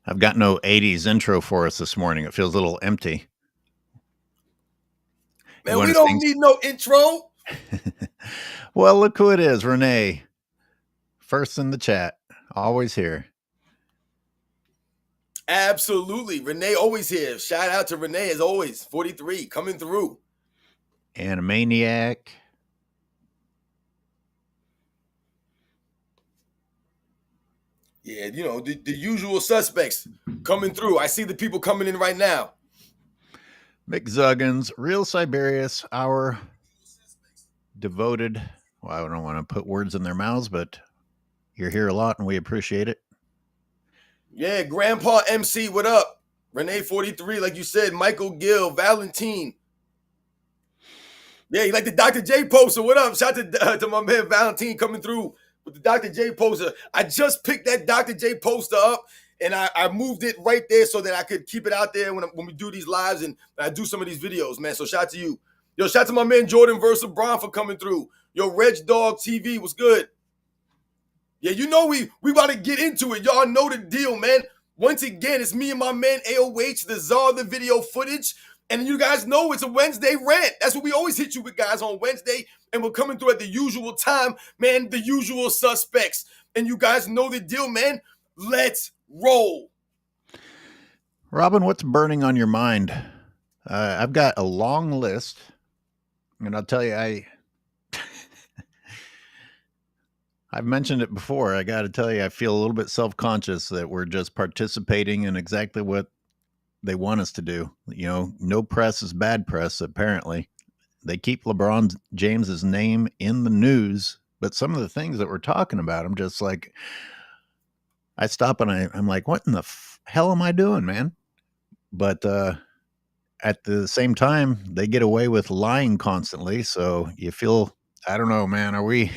I've got no 80s intro for us this morning. It feels a little empty. You Man, want we to don't sing? need no intro. Well, look who it is, Renee. First in the chat, always here. Absolutely. Renee always here. Shout out to Renee as always. 43 coming through. Animaniac. Yeah, you know, the usual suspects coming through. I see the people coming in right now. McZuggins, Real Siberius, our devoted. Well, I don't want to put words in their mouths, but you're here a lot and we appreciate it. Yeah, Grandpa MC, what up? Renee 43, like you said, Michael Gill, Valentine. Yeah, you like the Dr. J poster. What up? Shout to my man Valentine coming through with the Dr. J poster. I just picked that Dr. J poster up and I moved it right there so that I could keep it out there when we do these lives and I do some of these videos, man. So shout to you. Yo, shout to my man Jordan versus Braun for coming through. Yo, Reg Dog TV was good. Yeah, you know we about to get into it. Y'all know the deal, man. Once again, it's me and my man AOH, the czar of the video footage. And you guys know it's a Wednesday rant. That's what we always hit you with, guys, on Wednesday. And we're coming through at the usual time, man, the usual suspects. And you guys know the deal, man. Let's roll. Robin, what's burning on your mind? I've got a long list, and I'll tell you, I've mentioned it before. I got to tell you, I feel a little bit self-conscious that we're just participating in exactly what they want us to do. You know, no press is bad press, apparently. They keep LeBron James's name in the news, but some of the things that we're talking about, I'm just like, I stop and I'm like, what in the hell am I doing, man? But at the same time, they get away with lying constantly. So you feel, I don't know, man, are we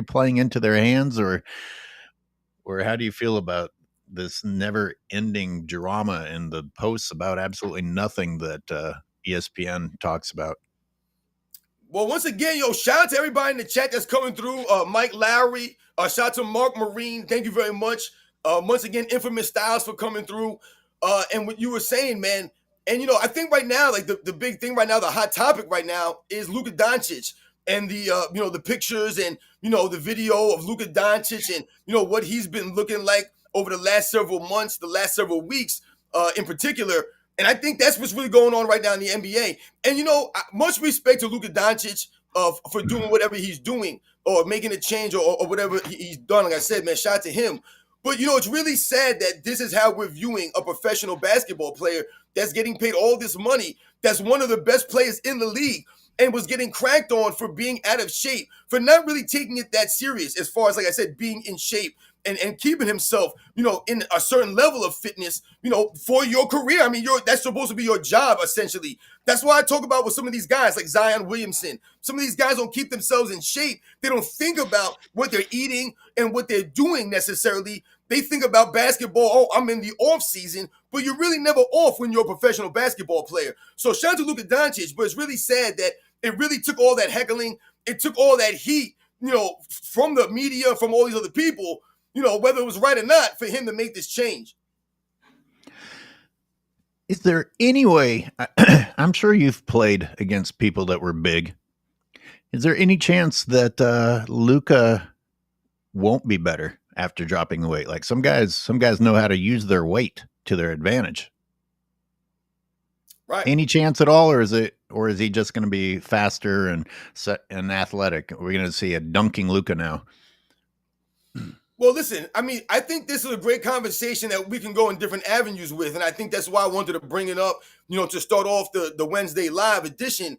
playing into their hands, or how do you feel about this never ending drama in the posts about absolutely nothing that ESPN talks about? Well, once again, yo, shout out to everybody in the chat that's coming through. Mike Lowry, shout out to Mark Marine. Thank you very much. Once again, Infamous Styles for coming through. And what you were saying, man, and you know, I think right now, like the big thing right now, the hot topic right now is Luca Doncic and the you know, the pictures and you know the video of Luca Doncic and you know what he's been looking like over the last several months, the last several weeks, in particular. And I think that's what's really going on right now in the NBA. And, you know, much respect to Luca Doncic for doing whatever he's doing or making a change or whatever he's done. Like I said, man, shout out to him. But, you know, it's really sad that this is how we're viewing a professional basketball player that's getting paid all this money, that's one of the best players in the league, and was getting cracked on for being out of shape, for not really taking it that serious as far as, like I said, being in shape and keeping himself, you know, in a certain level of fitness, you know, for your career. I mean, that's supposed to be your job, essentially. That's why I talk about with some of these guys like Zion Williamson. Some of these guys don't keep themselves in shape. They don't think about what they're eating and what they're doing necessarily. They think about basketball, oh, I'm in the off season, but you're really never off when you're a professional basketball player. So shout out to Luka Doncic, but it's really sad that it really took all that heckling, it took all that heat, you know, from the media, from all these other people, you know, whether it was right or not, for him to make this change. Is there any way, I'm sure you've played against people that were big. Is there any chance that Luca won't be better after dropping the weight? Like some guys know how to use their weight to their advantage. Right. Any chance at all, or is he just going to be faster and athletic? We're going to see a dunking Luca now. Well, listen, I mean, I think this is a great conversation that we can go in different avenues with. And I think that's why I wanted to bring it up, you know, to start off the Wednesday live edition,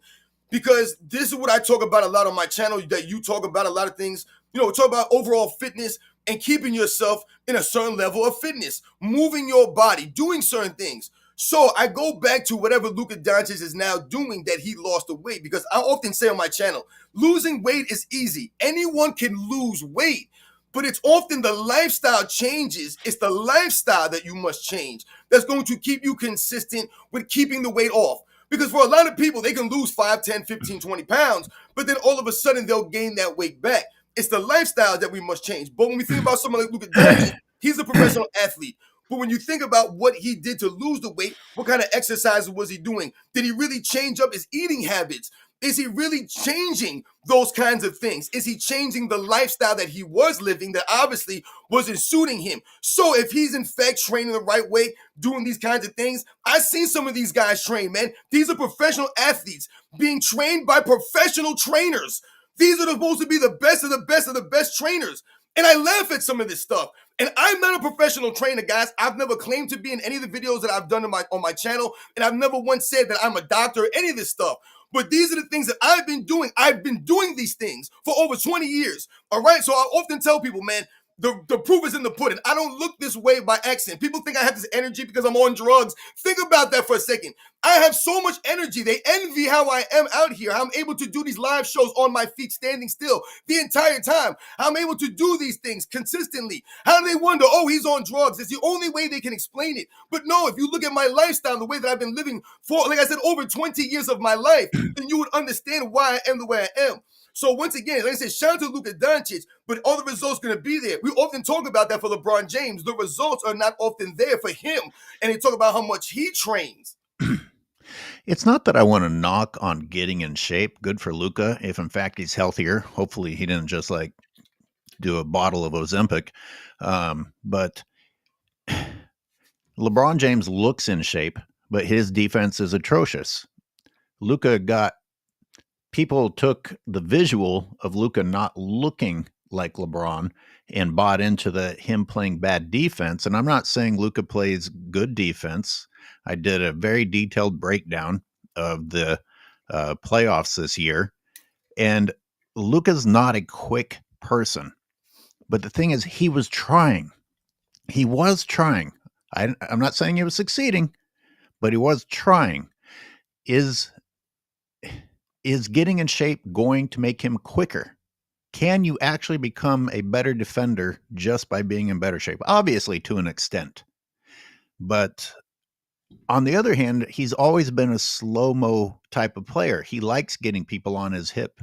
because this is what I talk about a lot on my channel, that you talk about a lot of things, you know, talk about overall fitness and keeping yourself in a certain level of fitness, moving your body, doing certain things. So I go back to whatever Luca Doncic is now doing, that he lost the weight, because I often say on my channel, losing weight is easy. Anyone can lose weight. But it's often the lifestyle changes. It's the lifestyle that you must change that's going to keep you consistent with keeping the weight off. Because for a lot of people, they can lose 5, 10, 15, 20 pounds, but then all of a sudden they'll gain that weight back. It's the lifestyle that we must change. But when we think about someone like Luka Doncic, he's a professional athlete. But when you think about what he did to lose the weight, what kind of exercises was he doing? Did he really change up his eating habits? Is he really changing those kinds of things? Is he changing the lifestyle that he was living that obviously wasn't suiting him? So if he's in fact training the right way, doing these kinds of things, I've seen some of these guys train, man. These are professional athletes being trained by professional trainers. These are supposed to be the best of the best of the best trainers. And I laugh at some of this stuff. And I'm not a professional trainer, guys. I've never claimed to be in any of the videos that I've done on my channel. And I've never once said that I'm a doctor or any of this stuff. But these are the things that I've been doing. I've been doing these things for over 20 years. All right. So I often tell people, man, the proof is in the pudding. I don't look this way by accident. People think I have this energy because I'm on drugs. Think about that for a second. I have so much energy. They envy how I am out here. I'm able to do these live shows on my feet, standing still the entire time. I'm able to do these things consistently. How do they wonder, oh, he's on drugs? It's the only way they can explain it. But no, if you look at my lifestyle, the way that I've been living for, like I said, over 20 years of my life, then you would understand why I am the way I am. So once again, like I said, shout out to Luca Donic, but all the results going to be there. We often talk about that for LeBron James. The results are not often there for him. And they talk about how much he trains. It's not that I want to knock on getting in shape. Good for Luca, if in fact he's healthier. Hopefully he didn't just like do a bottle of Ozempic. But LeBron James looks in shape, but his defense is atrocious. People took the visual of Luca not looking like LeBron and bought into him playing bad defense. And I'm not saying Luca plays good defense. I did a very detailed breakdown of the playoffs this year. And Luca's not a quick person. But the thing is, he was trying. He was trying. I'm not saying he was succeeding, but he was trying. Is getting in shape going to make him quicker? Can you actually become a better defender just by being in better shape? Obviously, to an extent. But on the other hand, he's always been a slow-mo type of player. He likes getting people on his hip.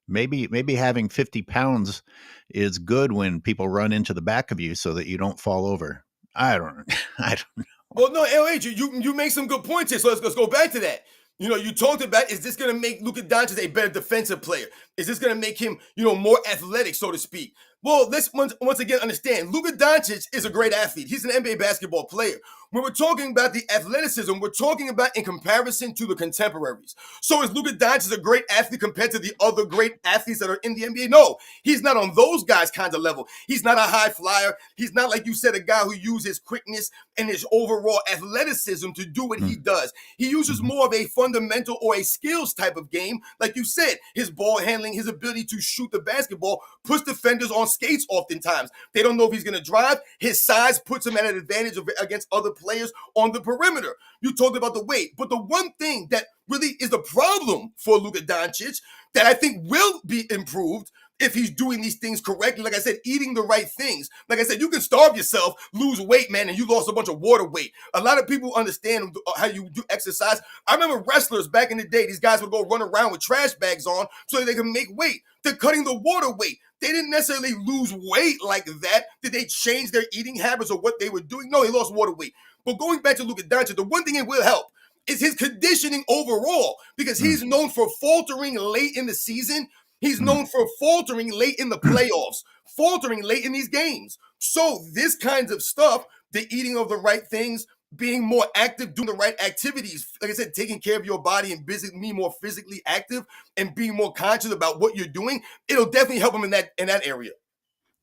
Maybe having 50 pounds is good when people run into the back of you so that you don't fall over. I don't know. Well, no, LH, you make some good points here. So let's go back to that. You know, you talked about, is this going to make Luca Doncic a better defensive player? Is this going to make him, more athletic, so to speak? Well, let's once again understand, Luca Doncic is a great athlete. He's an NBA basketball player. When we're talking about the athleticism, we're talking about in comparison to the contemporaries. So is Luca Doncic a great athlete compared to the other great athletes that are in the NBA? No, he's not on those guys' kinds of level. He's not a high flyer. He's not, like you said, a guy who uses quickness and his overall athleticism to do what he does. He uses more of a fundamental or a skills type of game. Like you said, his ball handling, his ability to shoot the basketball puts defenders on skates oftentimes. They don't know if he's going to drive. His size puts him at an advantage against other players on the perimeter. You talked about the weight, but the one thing that really is the problem for Luca Doncic that I think will be improved if he's doing these things correctly, like I said, eating the right things. Like I said, you can starve yourself, lose weight, man, and you lost a bunch of water weight. A lot of people understand how you do exercise. I remember wrestlers back in the day, these guys would go run around with trash bags on so that they can make weight. They're cutting the water weight. They didn't necessarily lose weight like that. Did they change their eating habits or what they were doing? No, they lost water weight. But going back to Luca Doncic, the one thing it will help is his conditioning overall, because he's known for faltering late in the season. He's known for faltering late in the playoffs, faltering late in these games. So this kinds of stuff, the eating of the right things, being more active, doing the right activities, like I said, taking care of your body and being more physically active and being more conscious about what you're doing, it'll definitely help him in that area.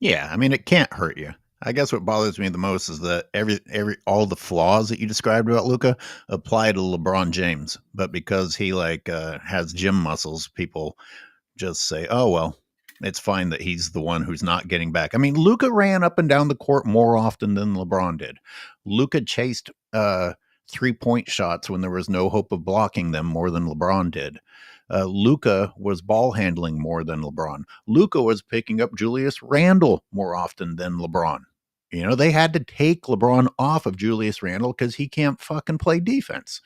Yeah, I mean, it can't hurt you. I guess what bothers me the most is that all the flaws that you described about Luca apply to LeBron James, but because he has gym muscles, people just say, "Oh well, it's fine that he's the one who's not getting back." I mean, Luca ran up and down the court more often than LeBron did. Luca chased 3-point shots when there was no hope of blocking them more than LeBron did. Luca was ball handling more than LeBron. Luca was picking up Julius Randle more often than LeBron. They had to take LeBron off of Julius Randle because he can't fucking play defense.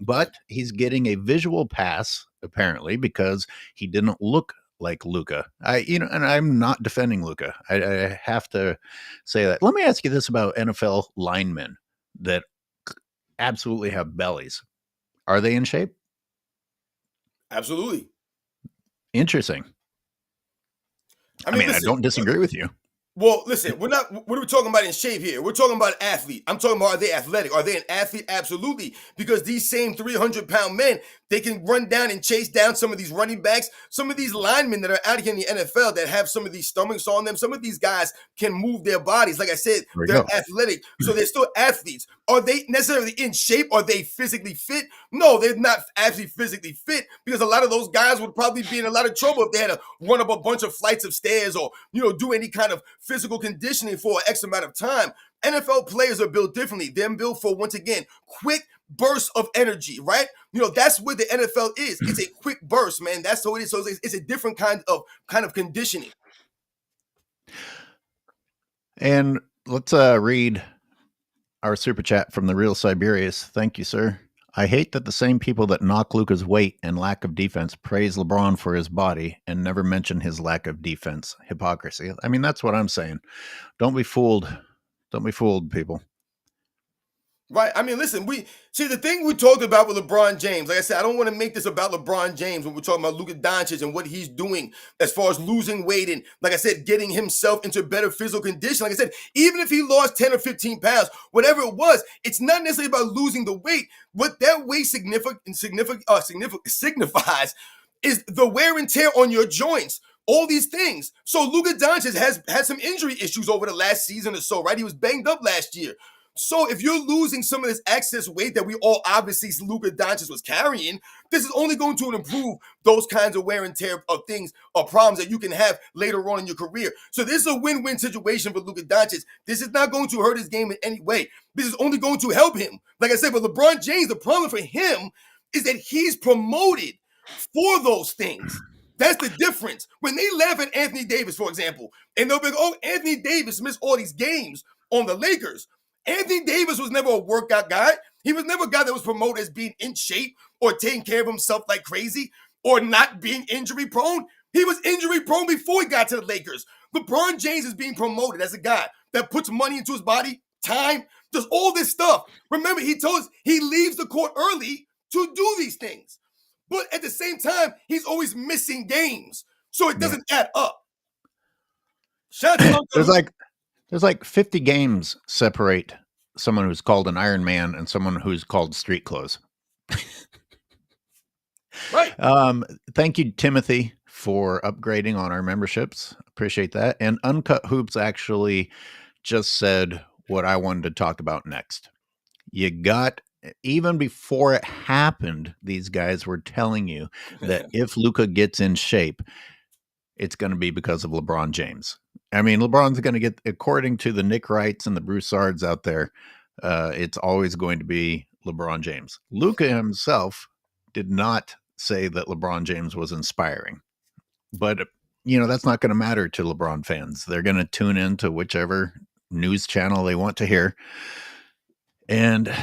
But he's getting a visual pass, apparently, because he didn't look like Luca. And I'm not defending Luca. I have to say that. Let me ask you this about NFL linemen that absolutely have bellies. Are they in shape? Absolutely. Interesting. I I mean, mean, I listen. don't disagree with you. Well, listen, we're not. What are we talking about in shape here? We're talking about athlete. I'm talking about, are they athletic? Are they an athlete? Absolutely. Because these same 300-pound men, they can run down and chase down some of these running backs, some of these linemen that are out here in the NFL that have some of these stomachs on them. Some of these guys can move their bodies. Like I said, There we they're go. athletic. So they're still athletes. Are they necessarily in shape? Are they physically fit? No, they're not actually physically fit, because a lot of those guys would probably be in a lot of trouble if they had to run up a bunch of flights of stairs or, do any kind of physical conditioning for an X amount of time. NFL players are built differently. They're built for, once again, quick bursts of energy, right? That's what the NFL is. It's a quick burst, man. That's what it is. So it's a different kind of conditioning. And let's read our super chat from the real Siberius. Thank you, sir. I hate that the same people that knock Luca's weight and lack of defense praise LeBron for his body and never mention his lack of defense. Hypocrisy. I mean, that's what I'm saying. Don't be fooled. Don't be fooled, people. Right. I mean, listen, we see the thing we talked about with LeBron James. Like I said, I don't want to make this about LeBron James when we're talking about Luca Doncic and what he's doing as far as losing weight and, like I said, getting himself into better physical condition. Like I said, even if he lost 10 or 15 pounds, whatever it was, it's not necessarily about losing the weight. What that weight signifies is the wear and tear on your joints. All these things. So Luca Doncic has had some injury issues over the last season or so, right? He was banged up last year. So if you're losing some of this excess weight that we all obviously Luca Doncic was carrying, this is only going to improve those kinds of wear and tear of things or problems that you can have later on in your career. So this is a win-win situation for Luca Doncic. This is not going to hurt his game in any way. This is only going to help him. Like I said, but LeBron James, the problem for him is that he's promoted for those things. That's the difference. When they laugh at Anthony Davis, for example, and they'll be like, oh, Anthony Davis missed all these games on the Lakers. Anthony Davis was never a workout guy. He was never a guy that was promoted as being in shape or taking care of himself like crazy or not being injury prone. He was injury prone before he got to the Lakers. LeBron James is being promoted as a guy that puts money into his body, time, does all this stuff. Remember, he told us he leaves the court early to do these things. But at the same time, he's always missing games. So it doesn't add up. Shout out to Uncle There's like 50 games separate someone who's called an Iron Man and someone who's called street clothes. Right. Thank you, Timothy, for upgrading on our memberships. Appreciate that. And Uncut Hoops actually just said what I wanted to talk about next. Even before it happened, these guys were telling you that if Luca gets in shape, it's going to be because of LeBron James. I mean, LeBron's going to get, according to the Nick Wrights and the Broussards out there, it's always going to be LeBron James. Luca himself did not say that LeBron James was inspiring. But, that's not going to matter to LeBron fans. They're going to tune in to whichever news channel they want to hear. And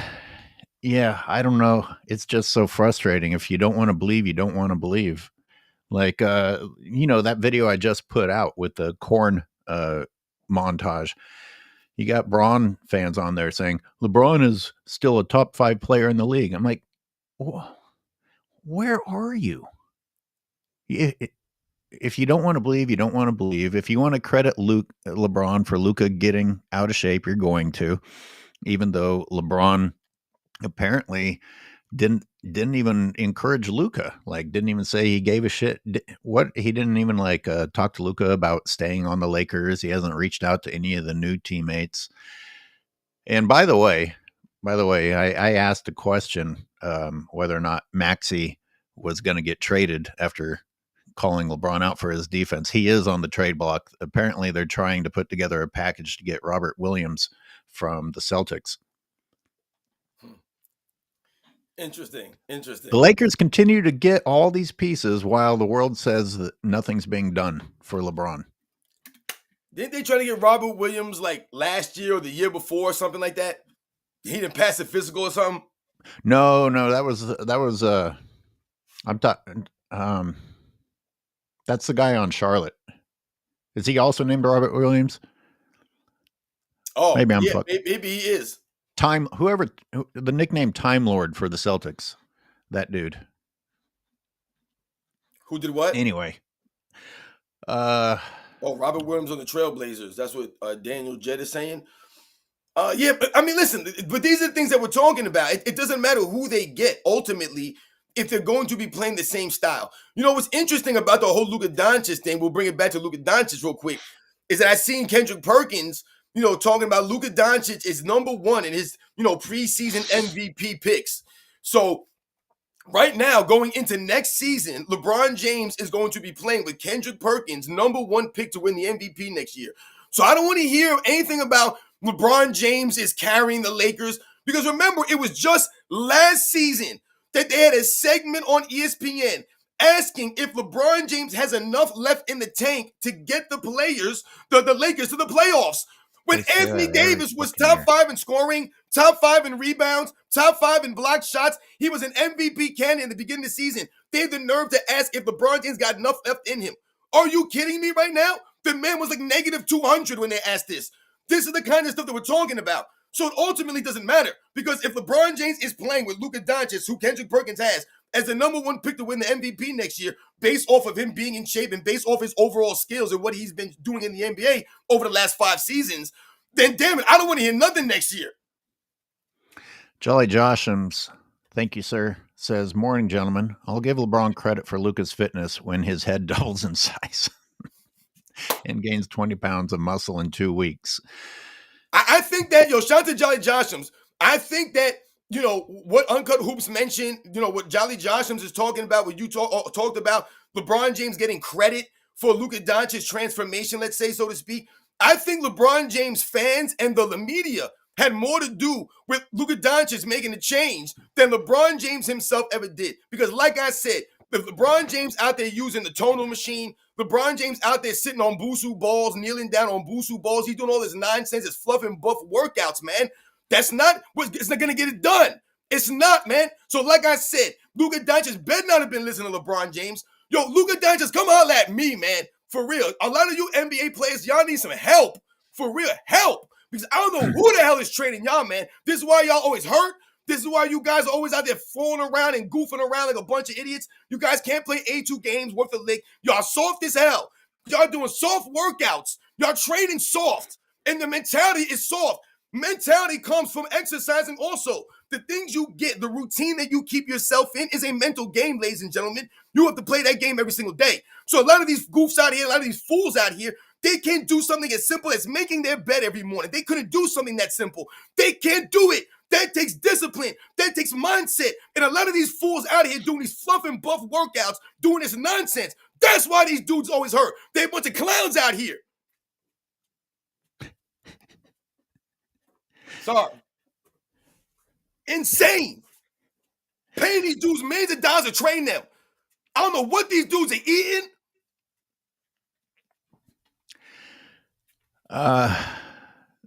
yeah, I don't know. It's just so frustrating. If you don't want to believe, you don't want to believe. Like, that video I just put out with the corn montage. You got Braun fans on there saying LeBron is still a top 5 player in the league. I'm like, where are you? If you don't want to believe, you don't want to believe. If you want to credit LeBron for Luca getting out of shape, you're going to, even though LeBron apparently didn't even encourage Luca, like didn't even say he gave a shit. He didn't even talk to Luca about staying on the Lakers. He hasn't reached out to any of the new teammates. And by the way, I asked a question whether or not Maxey was going to get traded after calling LeBron out for his defense. He is on the trade block. Apparently, they're trying to put together a package to get Robert Williams from the Celtics. Interesting. The Lakers continue to get all these pieces while the world says that nothing's being done for LeBron. Didn't they try to get Robert Williams like last year or the year before or something like that? He didn't pass the physical or something? No, that was I'm talking That's the guy on Charlotte. Is he also named Robert Williams? Oh, Maybe I'm yeah, fucking maybe he is. the nickname Time Lord for the Celtics. That dude. Who did what? Anyway, uh, Oh, Robert Williams on the Trailblazers. That's what Daniel Jett is saying. Yeah, but I mean, listen, but these are the things that we're talking about. It doesn't matter who they get ultimately if they're going to be playing the same style. You know what's interesting about the whole Luca Doncic thing? We'll bring it back to Luca Doncic real quick. Is that I seen Kendrick Perkins, talking about Luca Doncic is number one in his, preseason MVP picks. So right now, going into next season, LeBron James is going to be playing with Kendrick Perkins, number one pick to win the MVP next year. So I don't want to hear anything about LeBron James is carrying the Lakers, because remember, it was just last season that they had a segment on ESPN asking if LeBron James has enough left in the tank to get the Lakers to the playoffs. When Anthony Davis was top five in scoring, top five in rebounds, top five in blocked shots, he was an MVP candidate in the beginning of the season. They had the nerve to ask if LeBron James got enough left in him. Are you kidding me right now? The man was like negative 200 when they asked this. This is the kind of stuff that we're talking about. So it ultimately doesn't matter, because if LeBron James is playing with Luca Doncic, who Kendrick Perkins has, as the number one pick to win the MVP next year, based off of him being in shape and based off his overall skills and what he's been doing in the NBA over the last 5 seasons, then damn it, I don't want to hear nothing next year. Jolly Joshams, thank you, sir, says, morning, gentlemen. I'll give LeBron credit for Luca's fitness when his head doubles in size and gains 20 pounds of muscle in 2 weeks. I think that, shout out to Jolly Joshams. I think that, what Uncut Hoops mentioned, what Jolly Joshams is talking about, what you talked about, LeBron James getting credit for Luca Doncic's transformation, let's say, so to speak. I think LeBron James fans and the media had more to do with Luca Doncic making a change than LeBron James himself ever did. Because like I said, if LeBron James out there using the tonal machine, LeBron James out there sitting on Busu balls, kneeling down on Busu balls, he's doing all this nonsense, this fluff and buff workouts, man. It's not going to get it done. It's not, man. So like I said, Luca Doncic better not have been listening to LeBron James. Yo, Luca Doncic, come holler at me, man. For real. A lot of you NBA players, y'all need some help. For real, help. Because I don't know who the hell is training y'all, man. This is why y'all always hurt. This is why you guys are always out there fooling around and goofing around like a bunch of idiots. You guys can't play 82 games worth of league. Y'all soft as hell. Y'all doing soft workouts. Y'all training soft. And the mentality is soft. Mentality comes from exercising also. The things you get, the routine that you keep yourself in is a mental game, ladies and gentlemen. You have to play that game every single day. So a lot of these goofs out here, a lot of these fools out here, they can't do something as simple as making their bed every morning. They couldn't do something that simple. They can't do it. That takes discipline. That takes mindset. And a lot of these fools out here doing these fluff and buff workouts, doing this nonsense. That's why these dudes always hurt. They're a bunch of clowns out here. Sorry. Insane. Paying these dudes millions of dollars to train them. I don't know what these dudes are eating.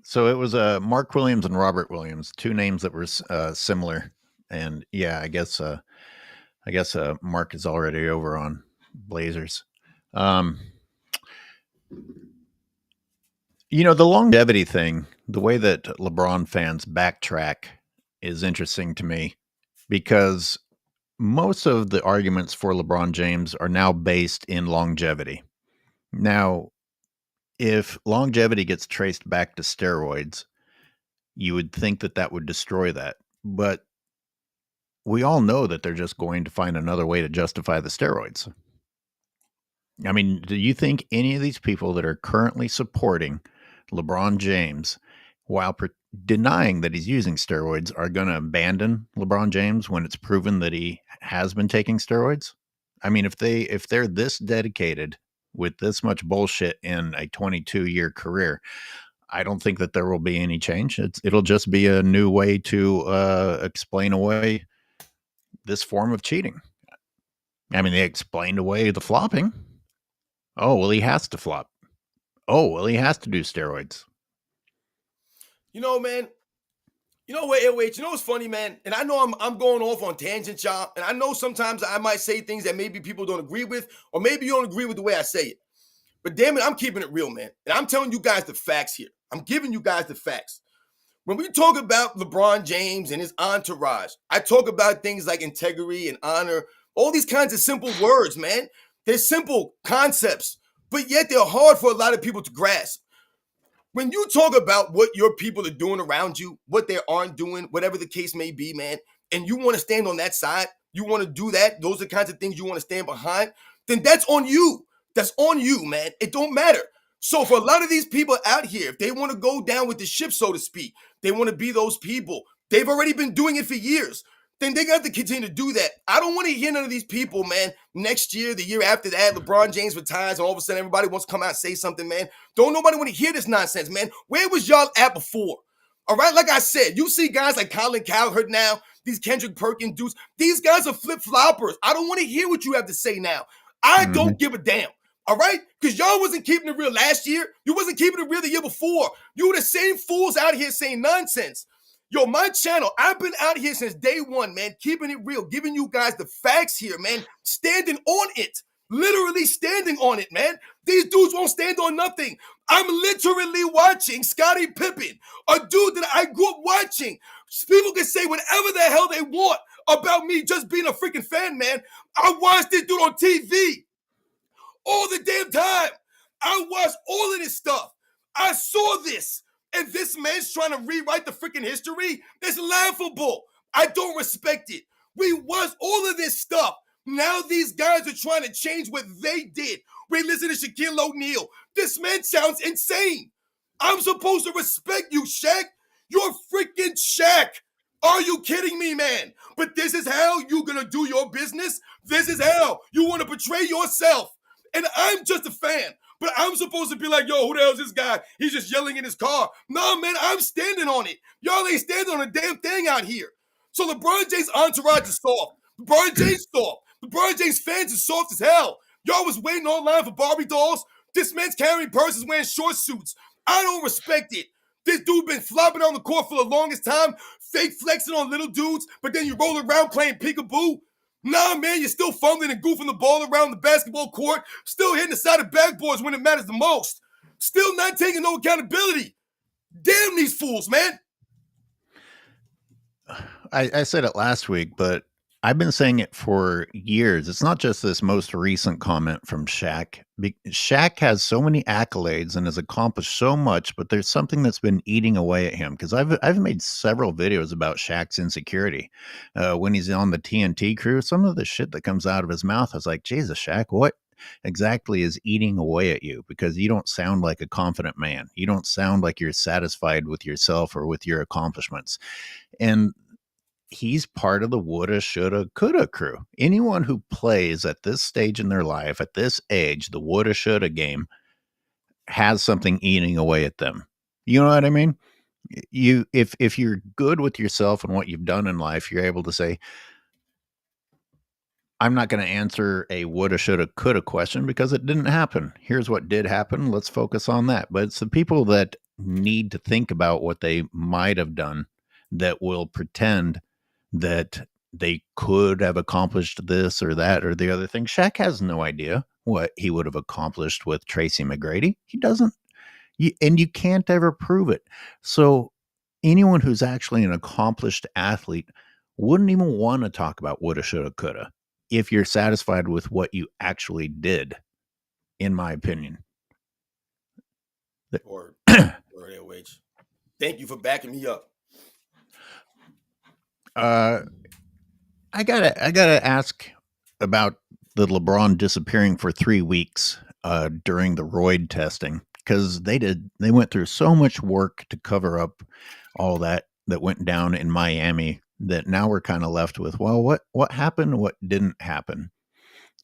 So it was Mark Williams and Robert Williams, two names that were similar, and yeah, I guess Mark is already over on Blazers. The longevity thing, the way that LeBron fans backtrack is interesting to me, because most of the arguments for LeBron James are now based in longevity. Now, if longevity gets traced back to steroids, you would think that that would destroy that. But we all know that they're just going to find another way to justify the steroids. I mean, do you think any of these people that are currently supporting LeBron James while denying that he's using steroids are going to abandon LeBron James when it's proven that he has been taking steroids? I mean, if they're this dedicated with this much bullshit in a 22-year career, I don't think that there will be any change. It'll just be a new way to explain away this form of cheating. I mean, they explained away the flopping. Oh, well, he has to flop. Oh, well, he has to do steroids. Man, You know what, wait, you know what's funny, man? And I know I'm going off on tangents, y'all. And I know sometimes I might say things that maybe people don't agree with, or maybe you don't agree with the way I say it. But damn it, I'm keeping it real, man. And I'm telling you guys the facts here. I'm giving you guys the facts. When we talk about LeBron James and his entourage, I talk about things like integrity and honor, all these kinds of simple words, man. They're simple concepts, but yet they're hard for a lot of people to grasp. When you talk about what your people are doing around you, what they aren't doing, whatever the case may be, man, and you want to stand on that side, you want to do that, those are the kinds of things you want to stand behind, then that's on you. That's on you, man. It don't matter. So for a lot of these people out here, if they want to go down with the ship, so to speak, they want to be those people. They've already been doing it for years. Then they got to continue to do that. I don't want to hear none of these people, man. Next year, the year after that, LeBron James retires, and all of a sudden everybody wants to come out and say something, man. Don't nobody want to hear this nonsense, man. Where was y'all at before? All right, like I said, you see guys like Colin Cowherd now, these Kendrick Perkins dudes. These guys are flip-floppers. I don't want to hear what you have to say now. I don't give a damn. All right? Because y'all wasn't keeping it real last year. You wasn't keeping it real the year before. You were the same fools out here saying nonsense. Yo, my channel, I've been out here since day one, man, keeping it real, giving you guys the facts here, man, standing on it, literally standing on it, man. These dudes won't stand on nothing. I'm literally watching Scottie Pippen, a dude that I grew up watching. People can say whatever the hell they want about me just being a freaking fan, man. I watched this dude on TV all the damn time. I watched all of this stuff. I saw this. And this man's trying to rewrite the freaking history. It's laughable. I don't respect it. We watched all of this stuff. Now these guys are trying to change what they did. We listen to Shaquille O'Neal. This man sounds insane. I'm supposed to respect you, Shaq. You're freaking Shaq. Are you kidding me, man? But this is how you're going to do your business? This is how you want to portray yourself. And I'm just a fan. But I'm supposed to be like, yo, who the hell is this guy? He's just yelling in his car. No, man, I'm standing on it. Y'all ain't standing on a damn thing out here. So LeBron James' entourage is soft. LeBron James soft. LeBron James fans is soft as hell. Y'all was waiting online for Barbie dolls. This man's carrying purses, wearing short suits. I don't respect it. This dude been flopping on the court for the longest time, fake flexing on little dudes, but then you roll around playing peekaboo. Nah, man, you're still fumbling and goofing the ball around the basketball court, still hitting the side of backboards when it matters the most, still not taking no accountability. Damn these fools, man. I said it last week, but I've been saying it for years. It's not just this most recent comment from Shaq. Shaq has so many accolades and has accomplished so much, but there's something that's been eating away at him. Because I've made several videos about Shaq's insecurity when he's on the TNT crew. Some of the shit that comes out of his mouth, I was like, Jesus, Shaq, what exactly is eating away at you? Because you don't sound like a confident man. You don't sound like you're satisfied with yourself or with your accomplishments. And he's part of the woulda, shoulda, coulda crew. Anyone who plays at this stage in their life, at this age, the woulda, shoulda game, has something eating away at them. You know what I mean? If you're good with yourself and what you've done in life, you're able to say, I'm not going to answer a woulda, shoulda, coulda question because it didn't happen. Here's what did happen. Let's focus on that. But it's the people that need to think about what they might have done that will pretend that they could have accomplished this or that or the other thing. Shaq has no idea what he would have accomplished with Tracy McGrady. He doesn't. And you can't ever prove it. So anyone who's actually an accomplished athlete wouldn't even want to talk about woulda, shoulda, coulda if you're satisfied with what you actually did, in my opinion. Or wage. Thank you for backing me up. I gotta ask about the LeBron disappearing for 3 weeks during the roid testing, because they went through so much work to cover up all that went down in Miami that now we're kind of left with, well, what happened, what didn't happen.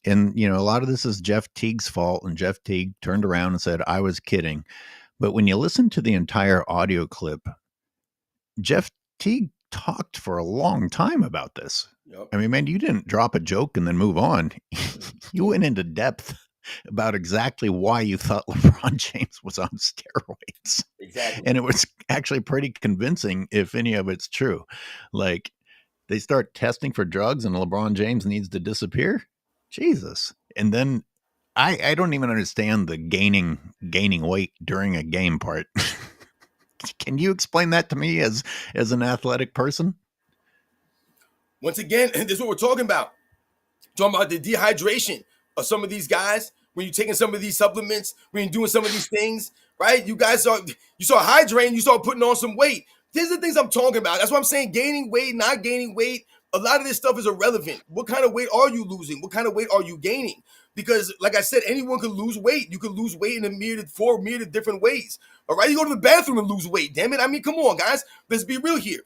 And a lot of this is Jeff Teague's fault, and Jeff Teague turned around and said, I was kidding. But when you listen to the entire audio clip, Jeff Teague talked for a long time about this. Yep. I mean, man, you didn't drop a joke and then move on. You went into depth about exactly why you thought LeBron James was on steroids. Exactly. And it was actually pretty convincing if any of it's true. Like, they start testing for drugs and LeBron James needs to disappear. Jesus. And then I don't even understand the gaining weight during a game part. Can you explain that to me as an athletic person? Once again, this is what we're talking about. Talking about the dehydration of some of these guys when you're taking some of these supplements, when you're doing some of these things, right? You guys you start hydrating, you start putting on some weight. These are the things I'm talking about. That's what I'm saying. Gaining weight, not gaining weight. A lot of this stuff is irrelevant. What kind of weight are you losing? What kind of weight are you gaining? Because, like I said, anyone can lose weight. You can lose weight in four myriad different ways. All right, you go to the bathroom and lose weight. Damn it! I mean, come on, guys. Let's be real here.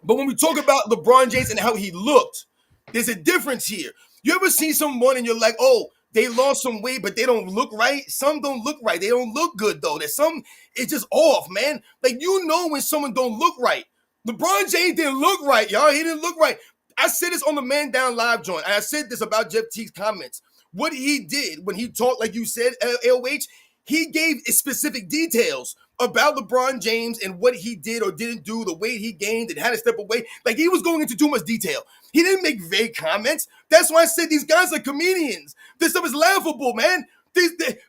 But when we talk about LeBron James and how he looked, there's a difference here. You ever see someone and you're like, oh, they lost some weight, but they don't look right? Some don't look right. They don't look good, though. There's some, it's just off, man. Like, you know when someone don't look right. LeBron James didn't look right, y'all. He didn't look right. I said this on the Man Down Live joint, and I said this about Jeff Teague's comments. What he did when he talked, like you said, LH, he gave specific details about LeBron James and what he did or didn't do, the weight he gained and how to step away. Like, he was going into too much detail. He didn't make vague comments. That's why I said these guys are comedians. This stuff is laughable, man.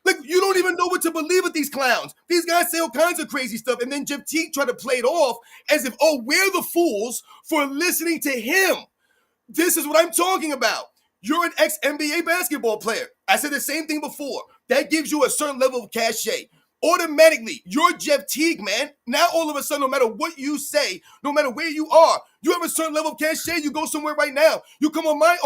Like, you don't even know what to believe with these clowns. These guys say all kinds of crazy stuff, and then Jeff Teague tried to play it off as if, oh, we're the fools for listening to him. This is what I'm talking about. You're an ex-NBA basketball player. I said the same thing before. That gives you a certain level of cachet. Automatically, you're Jeff Teague, man. Now, all of a sudden, no matter what you say, no matter where you are, you have a certain level of cachet. You go somewhere right now. You come on my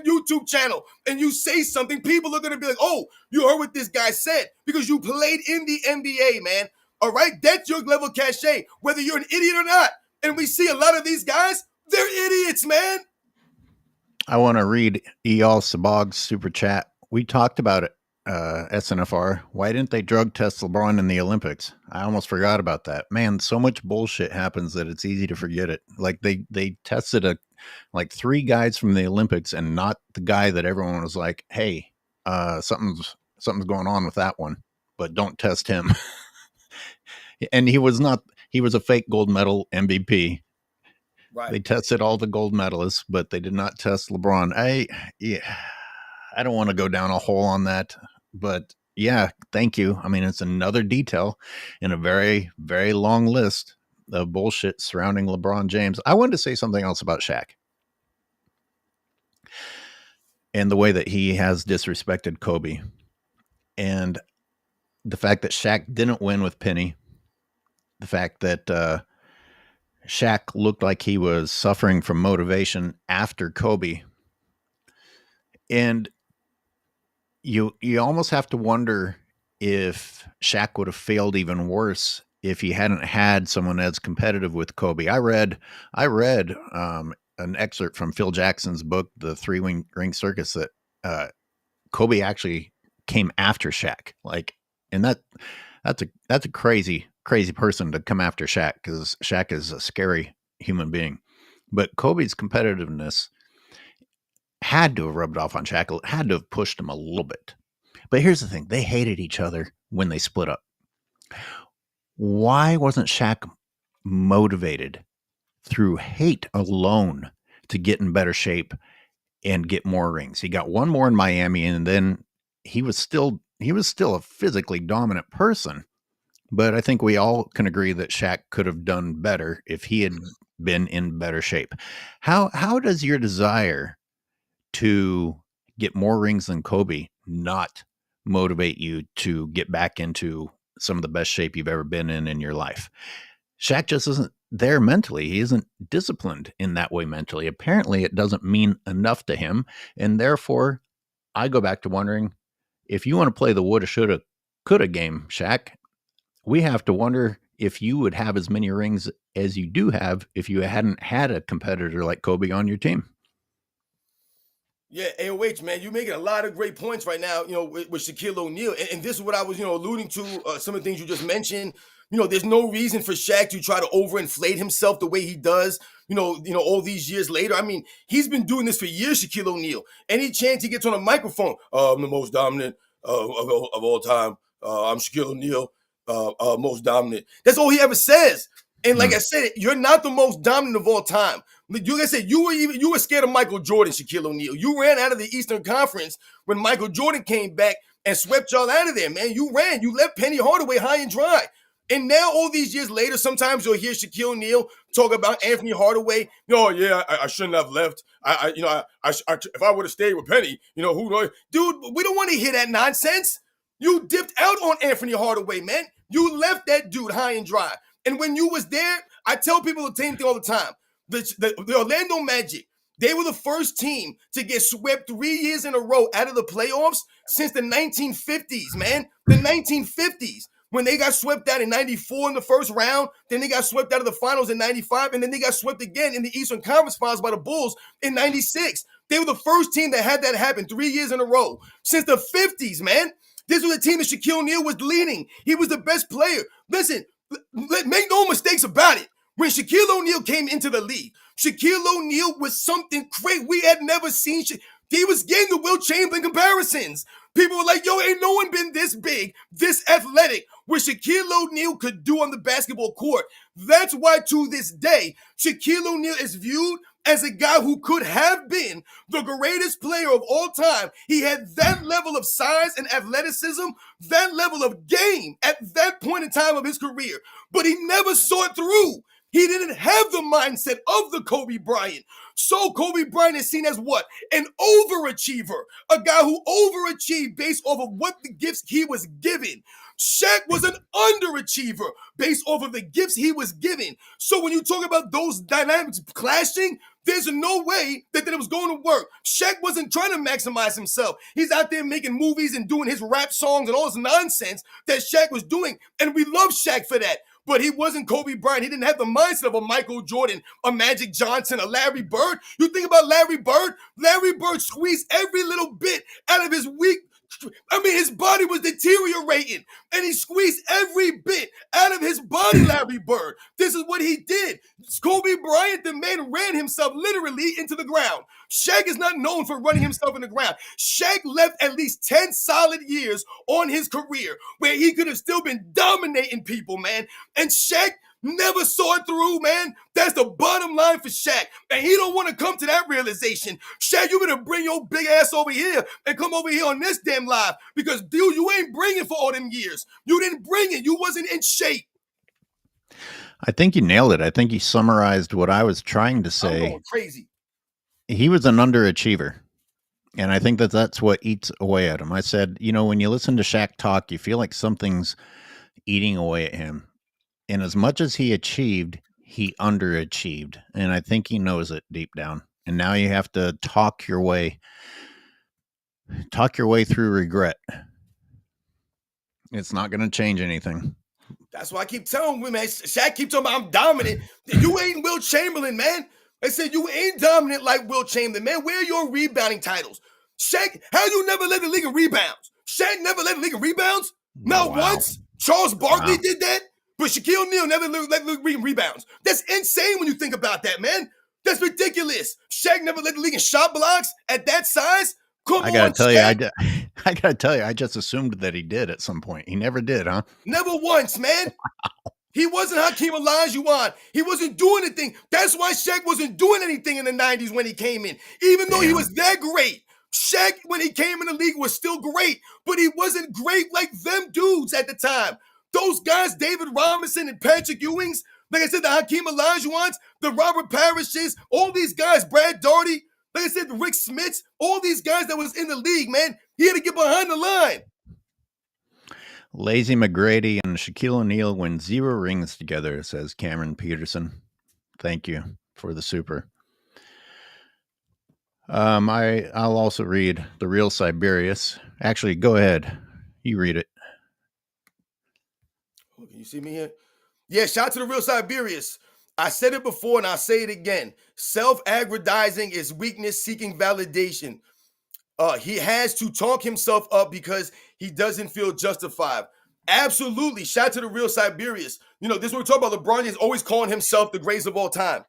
YouTube channel and you say something. People are gonna be like, "Oh, you heard what this guy said," because you played in the NBA, man. All right, that's your level of cachet, whether you're an idiot or not. And we see a lot of these guys; they're idiots, man. I want to read Eyal Sabag's super chat. We talked about it, SNFR. Why didn't they drug test LeBron in the Olympics? I almost forgot about that. Man, so much bullshit happens that it's easy to forget it. Like, they tested like 3 guys from the Olympics and not the guy that everyone was like, hey, something's going on with that one, but don't test him. And he was a fake gold medal MVP. Right. They tested all the gold medalists, but they did not test LeBron. I don't want to go down a hole on that, but yeah, thank you. I mean, it's another detail in a very, very long list of bullshit surrounding LeBron James. I wanted to say something else about Shaq and the way that he has disrespected Kobe, and the fact that Shaq didn't win with Penny, the fact that Shaq looked like he was suffering from motivation after Kobe. And you almost have to wonder if Shaq would have failed even worse if he hadn't had someone as competitive with Kobe. I read an excerpt from Phil Jackson's book, The Three-Ring Circus, that Kobe actually came after Shaq. Like, and that's a crazy person to come after Shaq, because Shaq is a scary human being. But Kobe's competitiveness had to have rubbed off on Shaq, had to have pushed him a little bit. But here's the thing. They hated each other when they split up. Why wasn't Shaq motivated through hate alone to get in better shape and get more rings? He got one more in Miami, and then he was still a physically dominant person. But I think we all can agree that Shaq could have done better if he had been in better shape. How does your desire to get more rings than Kobe not motivate you to get back into some of the best shape you've ever been in your life? Shaq just isn't there mentally. He isn't disciplined in that way mentally. Apparently, it doesn't mean enough to him. And therefore, I go back to wondering, if you want to play the woulda, shoulda, coulda game, Shaq, we have to wonder if you would have as many rings as you do have if you hadn't had a competitor like Kobe on your team. Yeah, AOH, man, you're making a lot of great points right now, with Shaquille O'Neal. And this is what I was, alluding to, some of the things you just mentioned. There's no reason for Shaq to try to overinflate himself the way he does, all these years later. I mean, he's been doing this for years, Shaquille O'Neal. Any chance he gets on a microphone, I'm the most dominant of all time. I'm Shaquille O'Neal, most dominant. That's all he ever says. And like Hmm. I said, you're not the most dominant of all time. Like I said, you were scared of Michael Jordan, Shaquille O'Neal. You ran out of the Eastern Conference when Michael Jordan came back and swept y'all out of there, man. You ran. You left Penny Hardaway high and dry. And now, all these years later, sometimes you'll hear Shaquille O'Neal talk about Anthony Hardaway. Oh yeah, I shouldn't have left. If I would have stayed with Penny, who knows? Dude, we don't want to hear that nonsense. You dipped out on Anthony Hardaway, man. You left that dude high and dry. And when you was there, I tell people the same thing all the time. The Orlando Magic, they were the first team to get swept 3 years in a row out of the playoffs since the 1950s, man. The 1950s. When they got swept out in 94 in the first round, then they got swept out of the finals in 95, and then they got swept again in the Eastern Conference Finals by the Bulls in 96. They were the first team that had that happen 3 years in a row since the 50s, man. This was a team that Shaquille O'Neal was leading. He was the best player. Listen, make no mistakes about it. When Shaquille O'Neal came into the league, Shaquille O'Neal was something great. We had never seen. He was getting the Will Chamberlain comparisons. People were like, yo, ain't no one been this big, this athletic, what Shaquille O'Neal could do on the basketball court. That's why to this day, Shaquille O'Neal is viewed as a guy who could have been the greatest player of all time. He had that level of size and athleticism, that level of game at that point in time of his career, but he never saw it through. He didn't have the mindset of the Kobe Bryant. So Kobe Bryant is seen as what? An overachiever, a guy who overachieved based off of what the gifts he was given. Shaq was an underachiever based off of the gifts he was given. So when you talk about those dynamics clashing, there's no way that it was going to work. Shaq wasn't trying to maximize himself. He's out there making movies and doing his rap songs and all this nonsense that Shaq was doing. And we love Shaq for that. But he wasn't Kobe Bryant. He didn't have the mindset of a Michael Jordan, a Magic Johnson, a Larry Bird. You think about Larry Bird? Larry Bird squeezed every little bit out of his weak. His body was deteriorating, and he squeezed every bit out of his body, Larry Bird. This is what he did. Kobe Bryant, the man, ran himself literally into the ground. Shaq is not known for running himself in the ground. Shaq left at least 10 solid years on his career where he could have still been dominating people, man. And Shaq never saw it through, man. That's the bottom line for Shaq. And he don't want to come to that realization. Shaq, you better bring your big ass over here and come over here on this damn live. Because, dude, you ain't bringing for all them years. You didn't bring it. You wasn't in shape. I think you nailed it. I think you summarized what I was trying to I'm say. going crazy. He was an underachiever. And I think that that's what eats away at him. I said, when you listen to Shaq talk, you feel like something's eating away at him. And as much as he achieved, he underachieved. And I think he knows it deep down. And now you have to talk your way through regret. It's not going to change anything. That's why I keep telling you, man. Shaq keep talking about I'm dominant. You ain't Will Chamberlain, man. They said you ain't dominant like Will Chamberlain, man. Where are your rebounding titles? Shaq, how you never led the league in rebounds? Shaq never led the league in rebounds? Not once. Charles Barkley did that, but Shaquille O'Neal never led the league in rebounds. That's insane when you think about that, man. That's ridiculous. Shaq never led the league in shot blocks at that size. Come I on, gotta tell Shaq. you, I gotta tell you, I just assumed that he did at some point. He never did, huh? Never once, man. He wasn't Hakeem Olajuwon. He wasn't doing anything. That's why Shaq wasn't doing anything in the 90s when he came in. Even though he was that great. Shaq, when he came in the league, was still great. But he wasn't great like them dudes at the time. Those guys, David Robinson and Patrick Ewings, like I said, the Hakeem Olajuwons, the Robert Parishes, all these guys, Brad Daugherty, like I said, the Rick Smiths, all these guys that was in the league, man, he had to get behind the line. Lazy McGrady and Shaquille O'Neal win 0 rings together, says Cameron Peterson. Thank you for the super. I'll also read The Real Siberius. Actually, go ahead. You read it. Can you see me here? Yeah, shout out to The Real Siberius. I said it before and I'll say it again. Self-aggrandizing is weakness seeking validation. He has to talk himself up because he doesn't feel justified. Absolutely. Shout out to the real Siberius. You know, this is what we're talking about. LeBron is always calling himself the greatest of all time.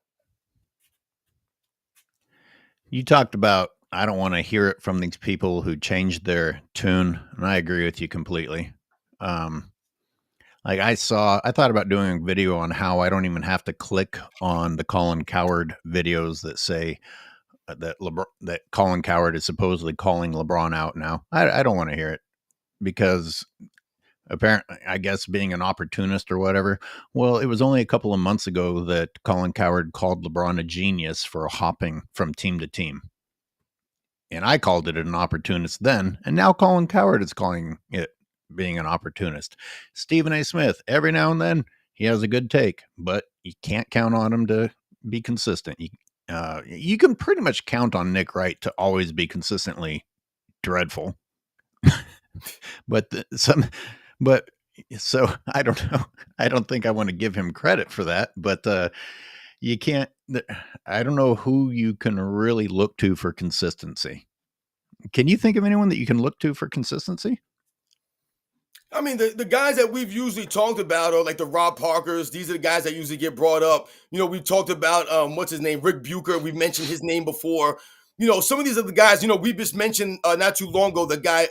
You talked about, I don't want to hear it from these people who changed their tune, and I agree with you completely. Like I thought about doing a video on how I don't even have to click on the Colin Cowherd videos that say that Colin Cowherd is supposedly calling LeBron out now. I don't want to hear it because apparently, I guess being an opportunist or whatever. Well, it was only a couple of months ago that Colin Cowherd called LeBron a genius for hopping from team to team. And I called it an opportunist then, and now Colin Cowherd is calling it being an opportunist. Stephen A. Smith, every now and then, he has a good take, but you can't count on him to be consistent. You can pretty much count on Nick Wright to always be consistently dreadful. but so I don't know. I don't think I want to give him credit for that, but you can't. I don't know who you can really look to for consistency. Can you think of anyone that you can look to for consistency? I mean, the guys that we've usually talked about are like the Rob Parkers. These are the guys that usually get brought up. You know, we've talked about what's his name, Rick Bucher. We've mentioned his name before. You know, some of these are the guys. You know, we just mentioned not too long ago the guy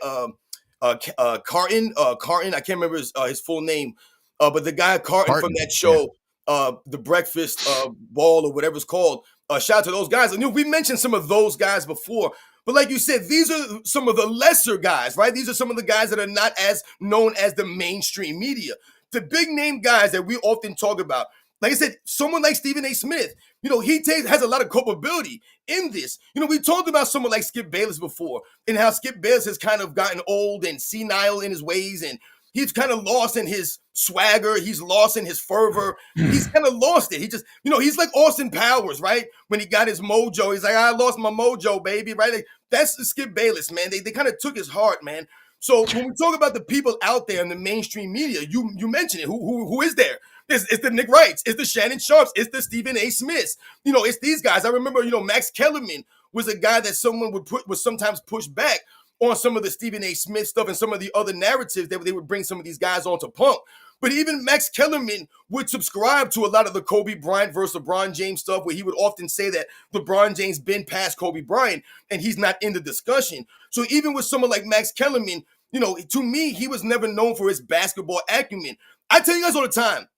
Carton. Carton. I can't remember his full name, but the guy Carton from that show, The Breakfast Ball or whatever it's called. Shout out to those guys. And you know, we mentioned some of those guys before. But like you said, these are some of the lesser guys, right? These are some of the guys that are not as known as the mainstream media. The big name guys that we often talk about, like I said, someone like Stephen A. Smith, you know, has a lot of culpability in this. You know, we talked about someone like Skip Bayless before and how Skip Bayless has kind of gotten old and senile in his ways, and he's kind of lost in his swagger. He's lost in his fervor. He's kind of lost it. He just, you know, he's like Austin Powers, right? When he got his mojo, he's like, I lost my mojo, baby, right? Like, that's the Skip Bayless, man. They kind of took his heart, man. So when we talk about the people out there in the mainstream media, you mentioned it. Who is there? It's the Nick Wrights. It's the Shannon Sharps. It's the Stephen A. Smiths. You know, it's these guys. I remember, you know, Max Kellerman was a guy that someone would sometimes push back on some of the Stephen A. Smith stuff and some of the other narratives that they would bring some of these guys on to pump. But even Max Kellerman would subscribe to a lot of the Kobe Bryant versus LeBron James stuff, where he would often say that LeBron James been past Kobe Bryant and he's not in the discussion. So even with someone like Max Kellerman, you know, to me, he was never known for his basketball acumen. I tell you guys all the time,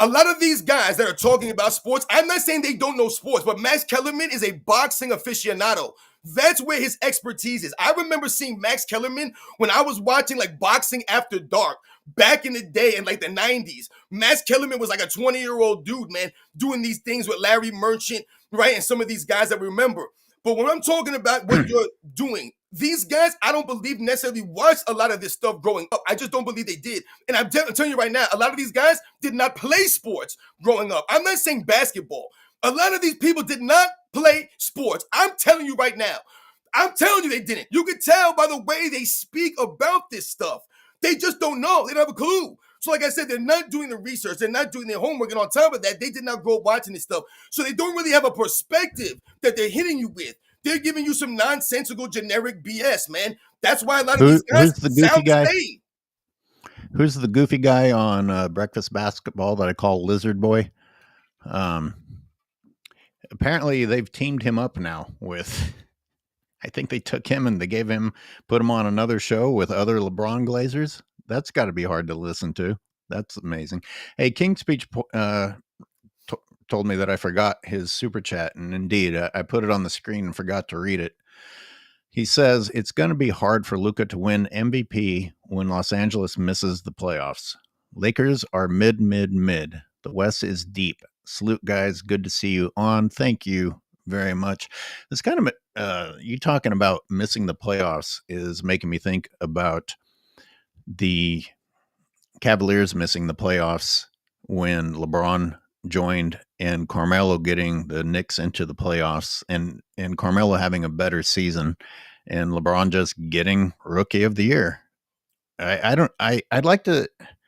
a lot of these guys that are talking about sports, I'm not saying they don't know sports, but Max Kellerman is a boxing aficionado. That's where his expertise is. I remember seeing Max Kellerman when I was watching like Boxing After Dark back in the day in like the 90s. Max Kellerman was like a 20-year-old dude, man, doing these things with Larry Merchant, right? And some of these guys that we remember. But when I'm talking about what you're doing, these guys, I don't believe necessarily watched a lot of this stuff growing up. I just don't believe they did. And I'm telling you right now, a lot of these guys did not play sports growing up. I'm not saying basketball. A lot of these people did not play sports. I'm telling you right now. I'm telling you they didn't. You could tell by the way they speak about this stuff. They just don't know. They don't have a clue. So like I said, they're not doing the research. They're not doing their homework. And on top of that, they did not grow up watching this stuff. So they don't really have a perspective that they're hitting you with. They're giving you some nonsensical, generic BS, man. That's why a lot of these guys who's the goofy sound guy? the same. Who's the goofy guy on Breakfast Basketball that I call Lizard Boy? Apparently, they've teamed him up now with. I think they took him and put him on another show with other LeBron Glazers. That's got to be hard to listen to. That's amazing. Hey, King Speech told me that I forgot his super chat, and indeed, I put it on the screen and forgot to read it. He says it's going to be hard for Luca to win MVP when Los Angeles misses the playoffs. Lakers are mid. The West is deep. Salute, guys. Good to see you on. Thank you very much. It's kind of you talking about missing the playoffs is making me think about the Cavaliers missing the playoffs when LeBron joined and Carmelo getting the Knicks into the playoffs and Carmelo having a better season and LeBron just getting Rookie of the Year. I'd like to,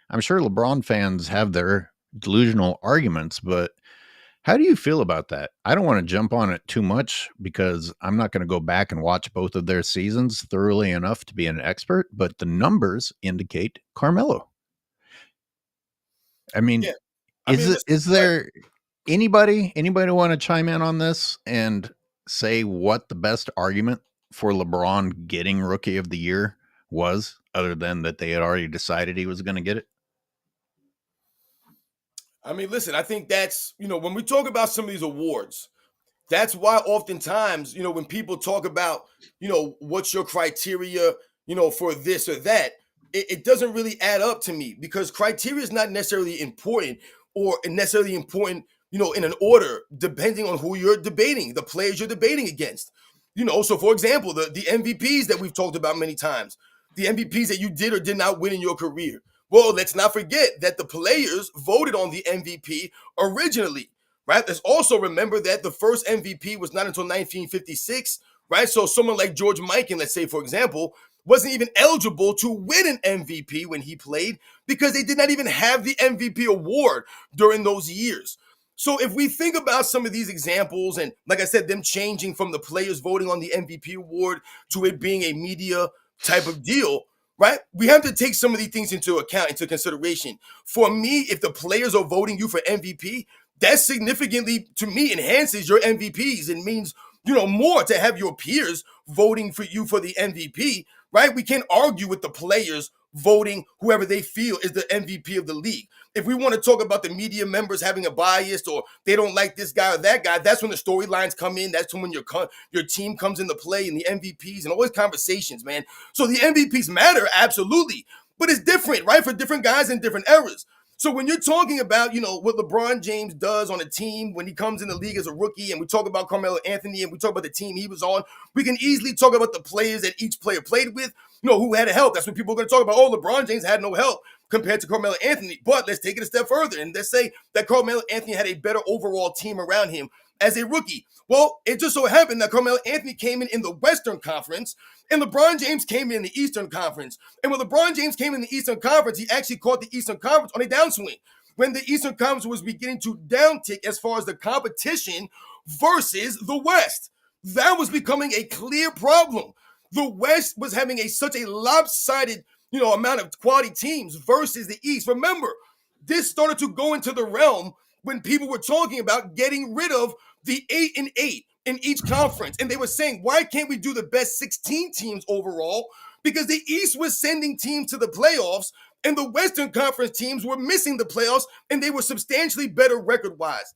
I'm sure LeBron fans have their delusional arguments, but How do you feel about that? I don't want to jump on it too much because I'm not going to go back and watch both of their seasons thoroughly enough to be an expert, but the numbers indicate Carmelo. I mean, Yeah, I mean, listen, is right. there anybody want to chime in on this and say what the best argument for LeBron getting rookie of the year was, other than that they had already decided he was going to get it? I mean, listen, I think that's, when we talk about some of these awards, that's why oftentimes, when people talk about, what's your criteria, for this or that, it doesn't really add up to me because criteria is not necessarily important or necessarily important, in an order, depending on who you're debating, the players you're debating against. So for example, the MVPs that we've talked about many times, the MVPs that you did or did not win in your career. Well, let's not forget that the players voted on the MVP originally, right? Let's also remember that the first MVP was not until 1956, right? So someone like George Mikan, let's say, for example, wasn't even eligible to win an MVP when he played because they did not even have the MVP award during those years. So if we think about some of these examples, and like I said, them changing from the players voting on the MVP award to it being a media type of deal, right? We have to take some of these things into account, into consideration. For me, if the players are voting you for MVP, that significantly, to me, enhances your MVPs and means, more to have your peers voting for you for the MVP, right? We can't argue with the players voting whoever they feel is the MVP of the league. If we want to talk about the media members having a bias or they don't like this guy or that guy, that's when the storylines come in. That's when your team comes into play and the MVPs and all these conversations, man. So the MVPs matter, absolutely. But it's different, right? For different guys in different eras. So when you're talking about, what LeBron James does on a team when he comes in the league as a rookie, and we talk about Carmelo Anthony and we talk about the team he was on, we can easily talk about the players that each player played with, who had help. That's what people are going to talk about. Oh, LeBron James had no help compared to Carmelo Anthony. But let's take it a step further and let's say that Carmelo Anthony had a better overall team around him as a rookie. Well, it just so happened that Carmelo Anthony came in the Western Conference and LeBron James came in the Eastern Conference. And when LeBron James came in the Eastern Conference, he actually caught the Eastern Conference on a downswing. When the Eastern Conference was beginning to downtick as far as the competition versus the West, that was becoming a clear problem. The West was having such a lopsided, amount of quality teams versus the East. Remember, this started to go into the realm when people were talking about getting rid of the 8-8 in each conference. And they were saying, why can't we do the best 16 teams overall? Because the East was sending teams to the playoffs and the Western Conference teams were missing the playoffs and they were substantially better record wise.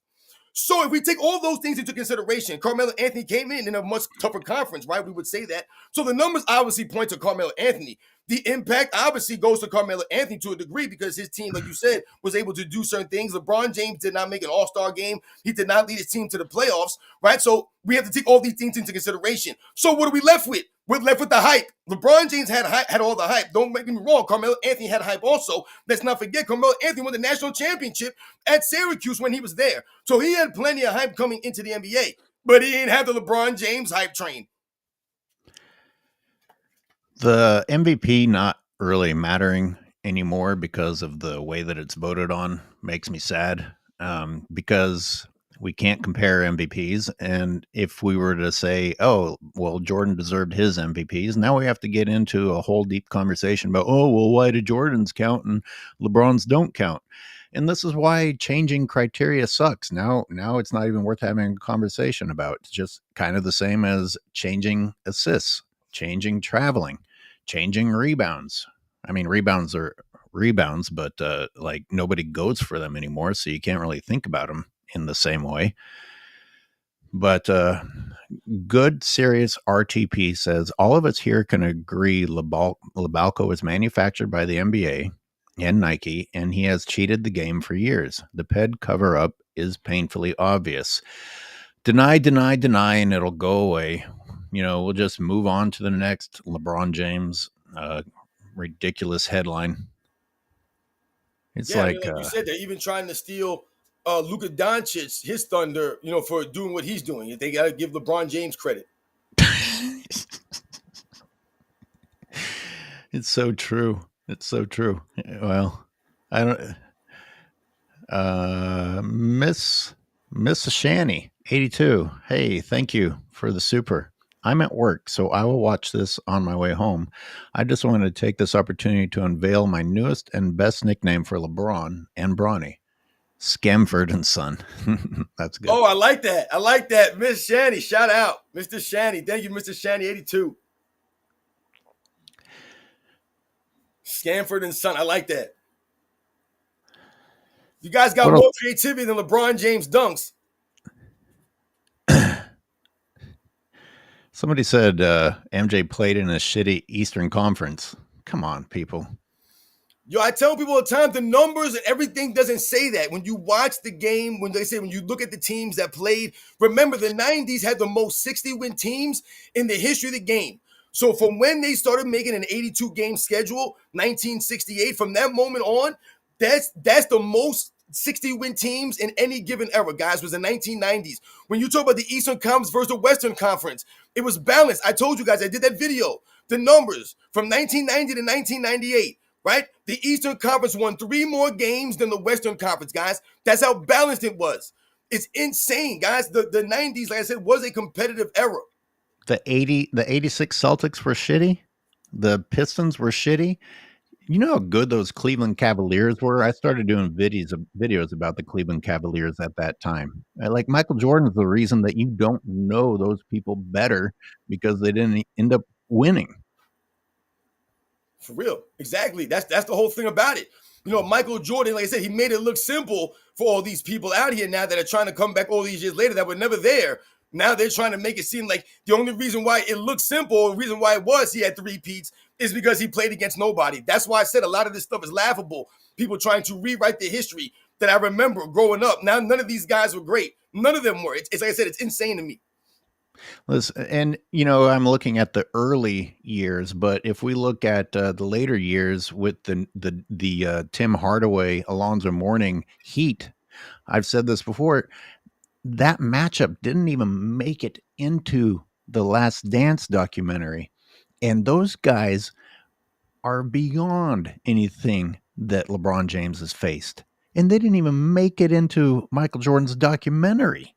So if we take all those things into consideration, Carmelo Anthony came in a much tougher conference, right? We would say that. So the numbers obviously point to Carmelo Anthony. The impact obviously goes to Carmelo Anthony to a degree because his team, like you said, was able to do certain things. LeBron James did not make an all-star game. He did not lead his team to the playoffs, right? So we have to take all these things into consideration. So what are we left with? We're left with the hype. LeBron James had all the hype. Don't make me wrong. Carmelo Anthony had hype also. Let's not forget, Carmelo Anthony won the national championship at Syracuse when he was there. So he had plenty of hype coming into the NBA, but he didn't have the LeBron James hype train. The MVP not really mattering anymore because of the way that it's voted on makes me sad, because we can't compare MVPs. And if we were to say, oh, well, Jordan deserved his MVPs, now we have to get into a whole deep conversation about, oh, well, why do Jordans count and LeBron's don't count? And this is why changing criteria sucks. Now it's not even worth having a conversation about. It's just kind of the same as changing assists, changing traveling, changing rebounds. I mean, rebounds are rebounds, but like nobody goes for them anymore, so you can't really think about them in the same way. But good, serious RTP says all of us here can agree Labalco is manufactured by the NBA and Nike, and he has cheated the game for years. The PED cover up is painfully obvious. Deny, deny, deny, and it'll go away. We'll just move on to the next LeBron James ridiculous headline. It's Yeah, I mean, like, like you said, they're even trying to steal Luca Doncic, his thunder, for doing what he's doing. They got to give LeBron James credit. it's so true. It's so true. Well, I don't. Miss. Mrs. Shanny, 82. Hey, thank you for the super. I'm at work, so I will watch this on my way home. I just wanted to take this opportunity to unveil my newest and best nickname for LeBron and Bronny, Scamford and Son. That's good. Oh, I like that. I like that. Miss Shanny, shout out. Mr. Shanny. Thank you, Mr. Shanny, 82. Scamford and Son. I like that. You guys got What more creativity than LeBron James dunks. Somebody said MJ played in a shitty Eastern Conference. Come on, people. Yo, I tell people all the time, the numbers and everything doesn't say that. When you watch the game, when you look at the teams that played, remember the 90s had the most 60-win teams in the history of the game. So from when they started making an 82-game schedule, 1968, from that moment on, that's the most 60-win teams in any given era, guys, was the 1990s. When you talk about the Eastern Conference versus the Western Conference, it was balanced. I told you guys, I did that video. The numbers from 1990 to 1998. Right? The Eastern Conference won 3 more games than the Western Conference, guys. That's how balanced it was. It's insane, guys. The 90s, like I said, was a competitive era. The 86 Celtics were shitty. The Pistons were shitty. You know how good those Cleveland Cavaliers were? I started doing videos about the Cleveland Cavaliers at that time. Like Michael Jordan is the reason that you don't know those people better because they didn't end up winning. For real. Exactly. That's the whole thing about it. You know, Michael Jordan, like I said, he made it look simple for all these people out here now that are trying to come back all these years later that were never there. Now they're trying to make it seem like the only reason why it looks simple, the reason why it was he had 3 peats is because he played against nobody. That's why I said a lot of this stuff is laughable. People trying to rewrite the history that I remember growing up. Now, none of these guys were great. None of them were. It's like I said, it's insane to me. Listen, and you know, I'm looking at the early years, but if we look at the later years with the Tim Hardaway, Alonzo Mourning Heat, I've said this before. That matchup didn't even make it into the Last Dance documentary, and those guys are beyond anything that LeBron James has faced, and they didn't even make it into Michael Jordan's documentary.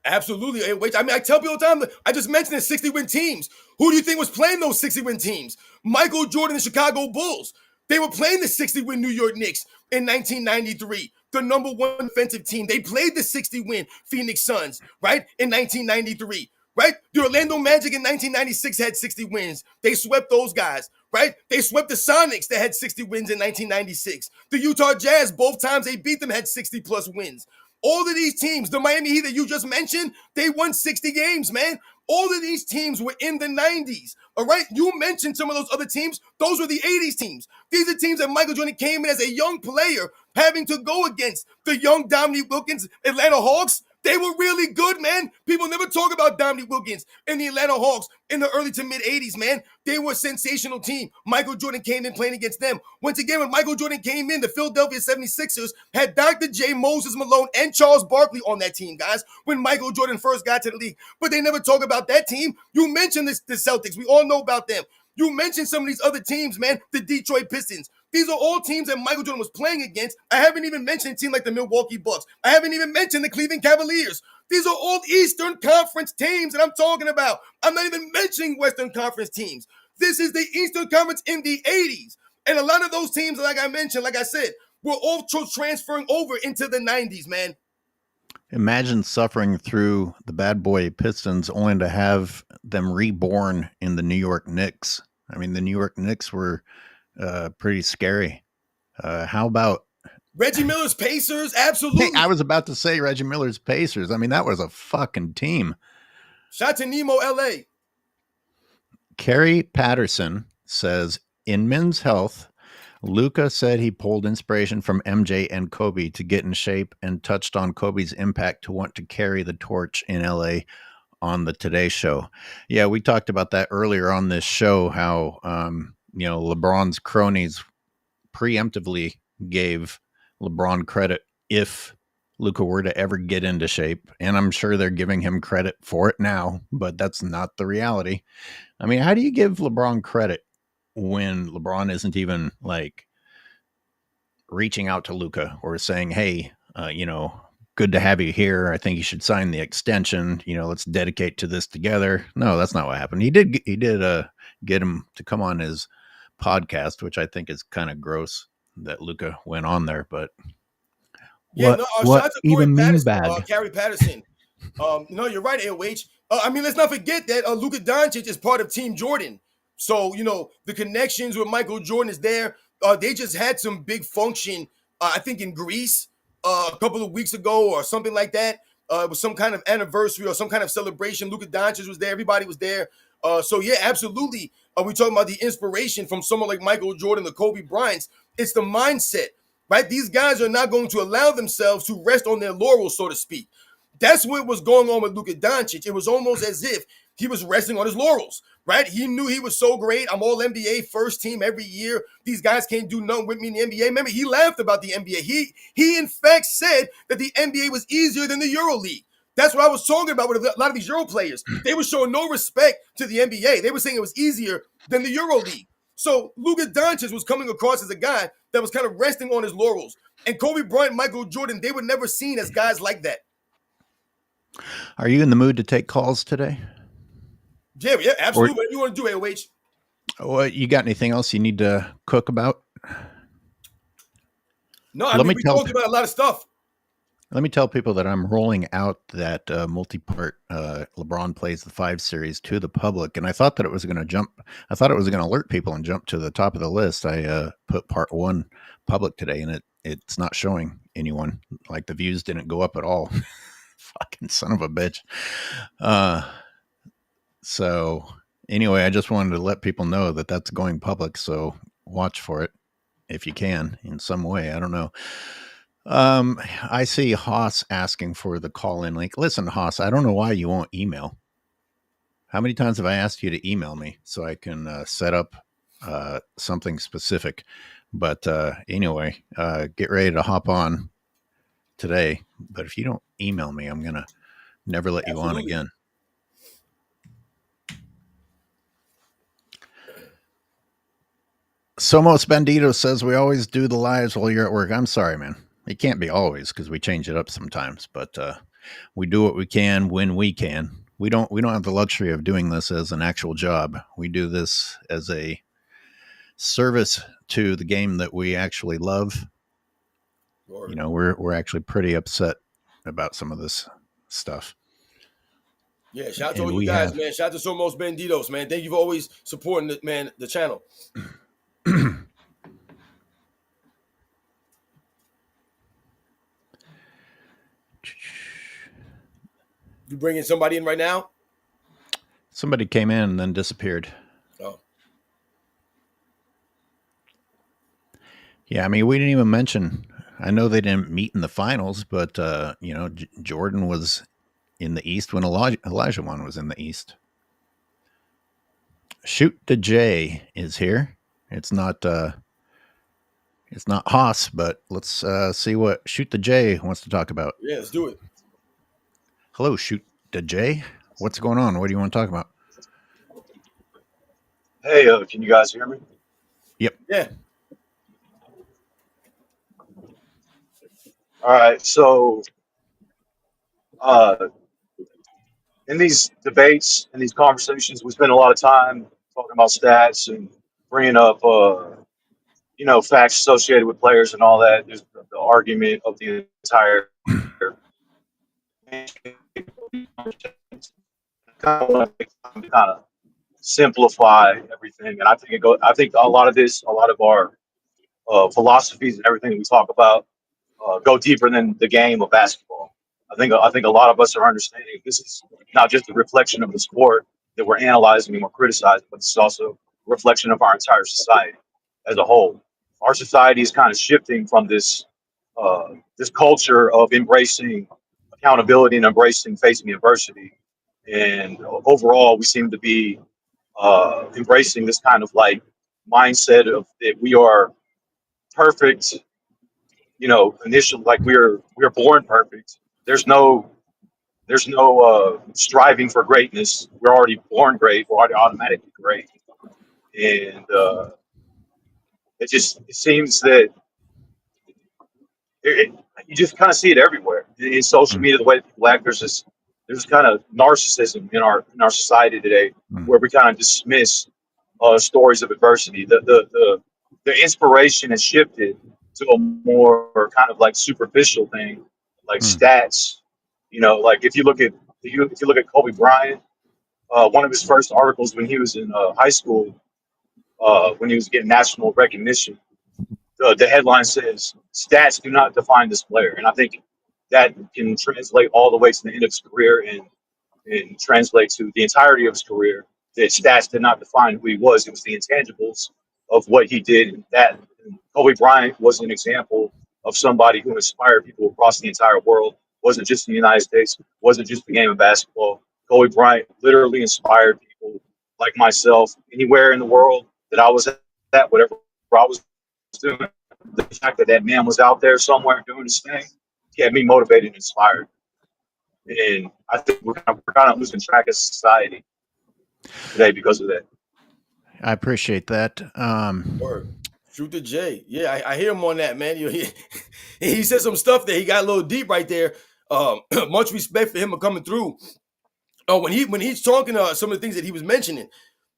Absolutely. Hey, wait, I mean, I tell people all the time, I just mentioned the 60-win teams. Who do you think was playing those 60-win teams? Michael Jordan and the Chicago Bulls. They were playing the 60-win New York Knicks in 1993, the number 1 defensive team. They played the 60-win Phoenix Suns, right, in 1993, right? The Orlando Magic in 1996 had 60 wins. They swept those guys, right? They swept the Sonics that had 60 wins in 1996. The Utah Jazz, both times they beat them, had 60-plus wins. All of these teams, the Miami Heat that you just mentioned, they won 60 games, man. All of these teams were in the 90s. All right. You mentioned some of those other teams. Those were the 80s teams. These are teams that Michael Jordan came in as a young player, having to go against the young Dominique Wilkins Atlanta Hawks. They were really good, man. People never talk about Dominique Wilkins and the Atlanta Hawks in the early to mid 80s, man. They were a sensational team. Michael Jordan came in playing against them. Once again, when Michael Jordan came in, the Philadelphia 76ers had Dr. J. Moses Malone and Charles Barkley on that team, guys, when Michael Jordan first got to the league. But they never talk about that team. You mentioned the Celtics. We all know about them. You mentioned some of these other teams, man, the Detroit Pistons. These are all teams that Michael Jordan was playing against. I haven't even mentioned a team like the Milwaukee Bucks. I haven't even mentioned the Cleveland Cavaliers. These are all Eastern Conference teams that I'm talking about. I'm not even mentioning Western Conference teams. This is the Eastern Conference in the 80s. And a lot of those teams, like I mentioned, like I said, were all transferring over into the 90s, man. Imagine suffering through the bad boy Pistons only to have them reborn in the New York Knicks. I mean, the New York Knicks were pretty scary. How about Reggie Miller's Pacers? Absolutely. Hey, I was about to say Reggie Miller's Pacers. I mean, that was a fucking team. Shout to Nemo, LA. Carrie Patterson says, in men's health, Luca said he pulled inspiration from MJ and Kobe to get in shape and touched on Kobe's impact to want to carry the torch in LA on the Today Show. Yeah, we talked about that earlier on this show, how, LeBron's cronies preemptively gave LeBron credit if Luca were to ever get into shape. And I'm sure they're giving him credit for it now, but that's not the reality. I mean, how do you give LeBron credit when LeBron isn't even like reaching out to Luca or saying, hey, good to have you here. I think you should sign the extension. Let's dedicate to this together. No, that's not what happened. He did get him to come on his podcast, which I think is kind of gross that Luca went on there. But Yeah, what no, shout what out to Corey even mean Patterson, bad? Carrie Patterson. No, you're right, AOH. I mean, let's not forget that Luca Doncic is part of Team Jordan. So, the connections with Michael Jordan is there. They just had some big function, I think, in Greece a couple of weeks ago or something like that. It was some kind of anniversary or some kind of celebration. Luca Doncic was there. Everybody was there. So, yeah, absolutely. We talking about the inspiration from someone like Michael Jordan, the Kobe Bryants. It's the mindset, right? These guys are not going to allow themselves to rest on their laurels, so to speak. That's what was going on with Luka Doncic. It was almost as if he was resting on his laurels, right? He knew he was so great. I'm all NBA first team every year. These guys can't do nothing with me in the NBA. Remember, he laughed about the NBA. He in fact said that the NBA was easier than the EuroLeague. That's what I was talking about with a lot of these Euro players. They were showing no respect to the NBA. They were saying it was easier than the EuroLeague. So Luka Doncic was coming across as a guy that was kind of resting on his laurels. And Kobe Bryant, Michael Jordan, they were never seen as guys like that. Are you in the mood to take calls today? Yeah, Or absolutely. What you want to do, AOH? what, you got anything else you need to cook about? No, I Let mean, me we tell talked about a lot of stuff. Let me tell people that I'm rolling out that multi-part LeBron plays the 5 series to the public, and I thought that it was going to jump. I thought it was going to alert people and jump to the top of the list. I put part 1 public today, and it's not showing anyone. Like the views didn't go up at all. Fucking son of a bitch. So anyway, I just wanted to let people know that that's going public. So watch for it if you can in some way. I don't know. I see Haas asking for the call in link. Listen, Haas, I don't know why you won't email. How many times have I asked you to email me so I can set up something specific? But anyway, get ready to hop on today. But if you don't email me, I'm going to never let you on Absolutely. again. Somos Bandito says we always do the lives while you're at work. I'm sorry, man. It can't be always because we change it up sometimes, but we do what we can when we can. We don't have the luxury of doing this as an actual job. We do this as a service to the game that we actually love. Lord. We're actually pretty upset about some of this stuff. Yeah, shout out to And all you we guys, have man. Shout out to Somos Banditos, man. Thank you for always supporting the channel. You bringing somebody in right now? somebody came in and then disappeared. Oh, Yeah, I mean, we didn't even mention. I know they didn't meet in the finals, but Jordan was in the East when Elijah Wan was in the East. Shoot the J is here. It's not Haas, but let's see what Shoot the J wants to talk about. yeah, let's do it. Hello, Shoot the J. What's going on? What do you want to talk about? Hey, can you guys hear me? Yep. Yeah. All right. So, uh, in these debates and these conversations, we spend a lot of time talking about stats and bringing up, facts associated with players and all that. There's the argument of the entire kind of simplify everything, and I think it go. I think a lot of our philosophies and everything that we talk about go deeper than the game of basketball. I think a lot of us are understanding this is not just a reflection of the sport that we're analyzing and we're criticizing, but it's also a reflection of our entire society as a whole. Our society is kind of shifting from this culture of embracing accountability and embracing facing adversity, and overall, we seem to be embracing this kind of like mindset of that we are perfect, initially, like we're born perfect. There's no striving for greatness. We're already born great. We're already automatically great, and it seems that you just kind of see it everywhere in social Mm, media. The way people act, there's kind of narcissism in our society today, mm, where we kind of dismiss stories of adversity. The inspiration has shifted to a more kind of like superficial thing, like mm, stats. You know, like if you look at Kobe Bryant, one of his first articles when he was in high school, when he was getting national recognition, the headline says stats do not define this player, and I think that can translate all the way to the end of his career and translate to the entirety of his career. That stats did not define who he was; it was the intangibles of what he did. And that Kobe Bryant was an example of somebody who inspired people across the entire world. Wasn't just in the United States. Wasn't just the game of basketball. Kobe Bryant literally inspired people like myself anywhere in the world that I was at, whatever I was doing. The fact that that man was out there somewhere doing his thing kept me motivated and inspired. And I think we're kind of losing track of society today because of that. I appreciate that. Word. Shoot the J. Yeah, I hear him on that, man. He said some stuff there. He got a little deep right there. Much respect for him for coming through. Oh, when he's talking some of the things that he was mentioning.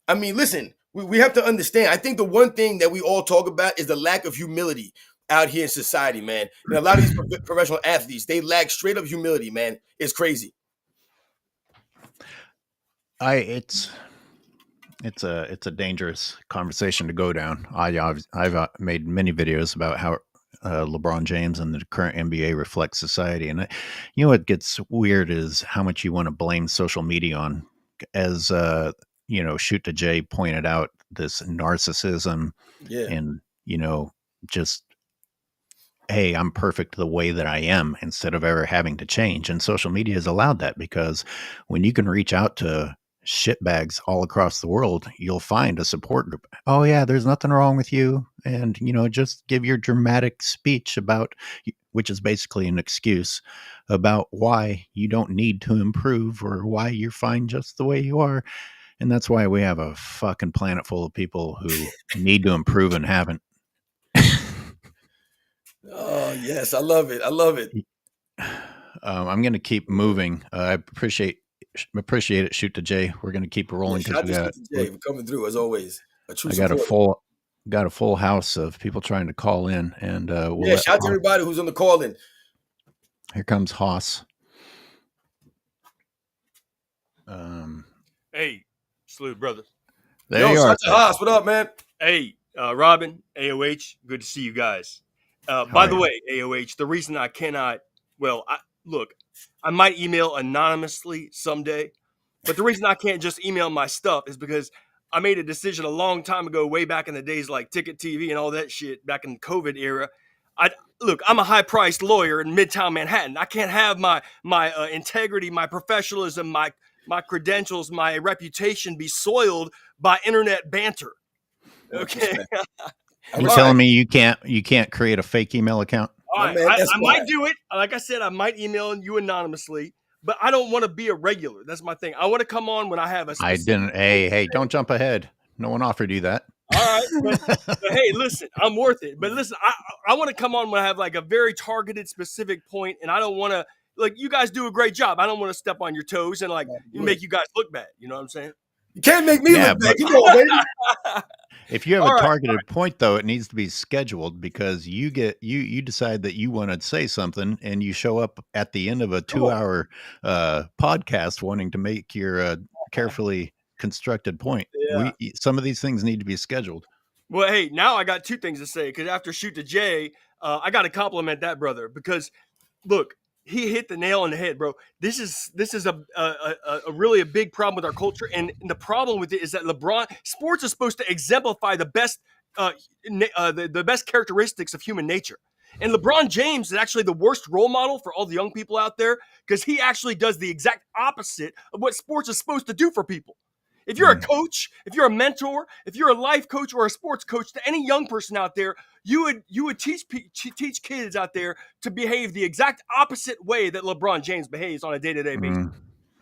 I mean, listen, we have to understand. I think the one thing that we all talk about is the lack of humility out here in society, man. And a lot of these professional athletes, they lack straight up humility, man. It's crazy. It's a dangerous conversation to go down. I've made many videos about how LeBron James and the current NBA reflects society, and you know what gets weird is how much you want to blame social media on, as Shoot to Jay pointed out, this narcissism Yeah. and just, hey, I'm perfect the way that I am, instead of ever having to change. And social media has allowed that, because when you can reach out to shitbags all across the world, you'll find a support group. Oh yeah, there's nothing wrong with you. And, just give your dramatic speech about, which is basically an excuse about why you don't need to improve, or why you're fine just the way you are. And that's why we have a fucking planet full of people who need to improve and haven't. Oh, yes. I love it. I love it. I'm going to keep moving. I appreciate it. Shoot to Jay. We're going to keep rolling, Yeah, because shout out to Jay for coming through as always. A true I got supporter. a full house of people trying to call in, and Yeah, shout out to everybody who's on the call in. Here comes Haas. Hey, salute, brothers. There you shout are. out to Haas. What up, man? Hey, Robin, AOH, good to see you guys. By the way, AOH, the reason I cannot, look, I might email anonymously someday, but the reason I can't just email my stuff is because I made a decision a long time ago, way back in the days like Ticket TV and all that shit, back in the COVID era. I'm a high-priced lawyer in Midtown Manhattan. I can't have my integrity, my professionalism, my credentials, my reputation be soiled by internet banter. Okay. You telling me you can't create a fake email account? All right. I might do it. Like I said, I might email you anonymously, but I don't want to be a regular. That's my thing. I want to come on when I have a specific. I didn't. Hey, don't jump ahead. No one offered you that. All right. But hey, listen, I'm worth it. But listen, I want to come on when I have like a very targeted, specific point, and I don't want to, like, you guys do a great job. I don't want to step on your toes and make you guys look bad. You know what I'm saying? You can't make me look bad. Come on, baby. If you have a targeted point, though, it needs to be scheduled, because you decide that you want to say something, and you show up at the end of a 2-hour podcast wanting to make your carefully constructed point. Yeah. Some of these things need to be scheduled. Well, hey, now I got two things to say, because after Shoot to Jay, I got to compliment that brother, because look, he hit the nail on the head, bro. This is a really a big problem with our culture, and the problem with it is that sports is supposed to exemplify the best the best characteristics of human nature. And LeBron James is actually the worst role model for all the young people out there, because he actually does the exact opposite of what sports is supposed to do for people. If you're a coach, if you're a mentor, if you're a life coach or a sports coach to any young person out there, you would teach kids out there to behave the exact opposite way that LeBron James behaves on a day-to-day basis.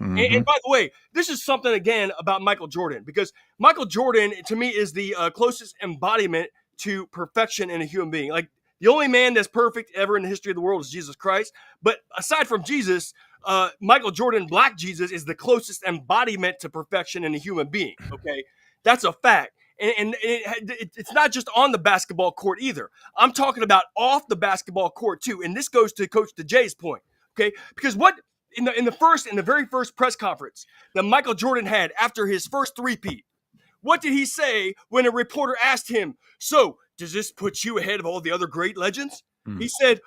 Mm-hmm. And by the way, this is something, again, about Michael Jordan, because Michael Jordan, to me, is the closest embodiment to perfection in a human being. Like, The only man that's perfect ever in the history of the world is Jesus Christ. But aside from Jesus, Michael Jordan, Black Jesus, is the closest embodiment to perfection in a human being. Okay, that's a fact. And it's not just on the basketball court either. I'm talking about off the basketball court too. And this goes to Coach DeJay's point. Okay, because what in the very first press conference that Michael Jordan had after his first three-peat, what did he say when a reporter asked him, "So, does this put you ahead of all the other great legends?" He said,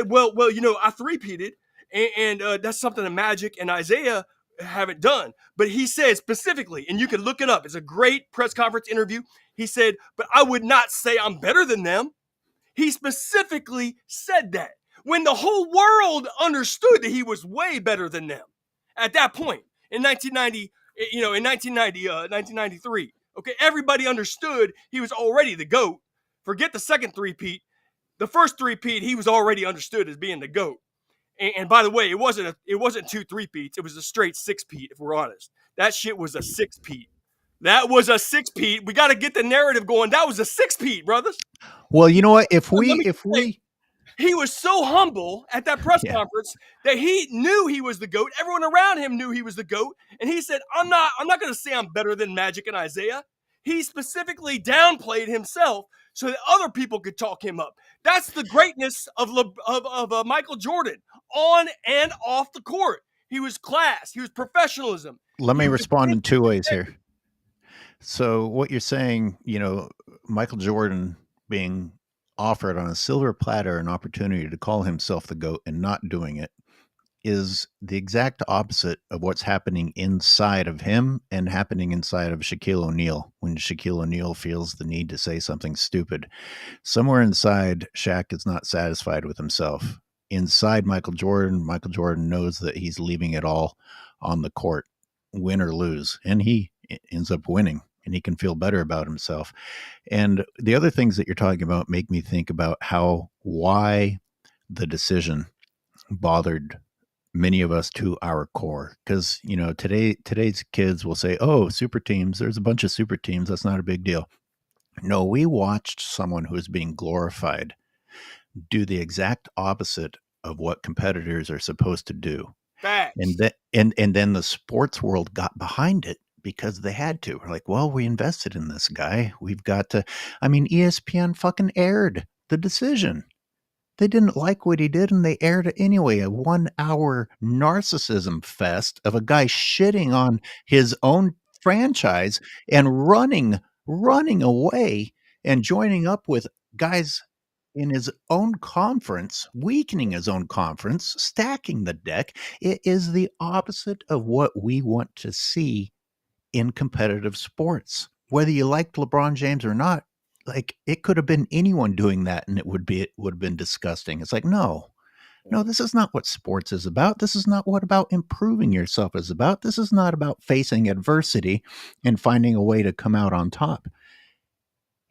well, I three-peated, and that's something that Magic and Isaiah haven't done. But he said specifically, and you can look it up, it's a great press conference interview. He said, but I would not say I'm better than them. He specifically said that when the whole world understood that he was way better than them at that point in 1990, in 1993. Okay, everybody understood he was already the GOAT. Forget the second three-peat. The first three-peat, he was already understood as being the GOAT. And by the way, it wasn't two three-peats. It was a straight six-peat, if we're honest. That shit was a six-peat. That was a six-peat. We got to get the narrative going. That was a six-peat, brothers. Well, you know what? If we he was so humble at that press conference that he knew he was the GOAT. Everyone around him knew he was the GOAT. And he said, I'm not going to say I'm better than Magic and Isaiah. He specifically downplayed himself so that other people could talk him up. That's the greatness of Michael Jordan on and off the court. He was class. He was professionalism. Let me respond in two ways here. So what you're saying, Michael Jordan being offered on a silver platter an opportunity to call himself the GOAT and not doing it is the exact opposite of what's happening inside of him and happening inside of Shaquille O'Neal when Shaquille O'Neal feels the need to say something stupid. Somewhere inside, Shaq is not satisfied with himself. Inside Michael Jordan knows that he's leaving it all on the court, win or lose, and he ends up winning. And he can feel better about himself. And the other things that you're talking about make me think about why the decision bothered many of us to our core. Because, today's kids will say, oh, super teams, there's a bunch of super teams. That's not a big deal. No, we watched someone who is being glorified do the exact opposite of what competitors are supposed to do. Facts. And then the sports world got behind it, because they had to. We're like, well, we invested in this guy. We've got to. ESPN fucking aired the decision. They didn't like what he did, and they aired it anyway. A 1 hour narcissism fest of a guy shitting on his own franchise and running away and joining up with guys in his own conference, weakening his own conference, stacking the deck. It is the opposite of what we want to see in competitive sports. Whether you liked LeBron James or not, like, it could have been anyone doing that and it would have been disgusting. It's like, no, this is not what sports is about. This is not what about improving yourself is about. This is not about facing adversity and finding a way to come out on top.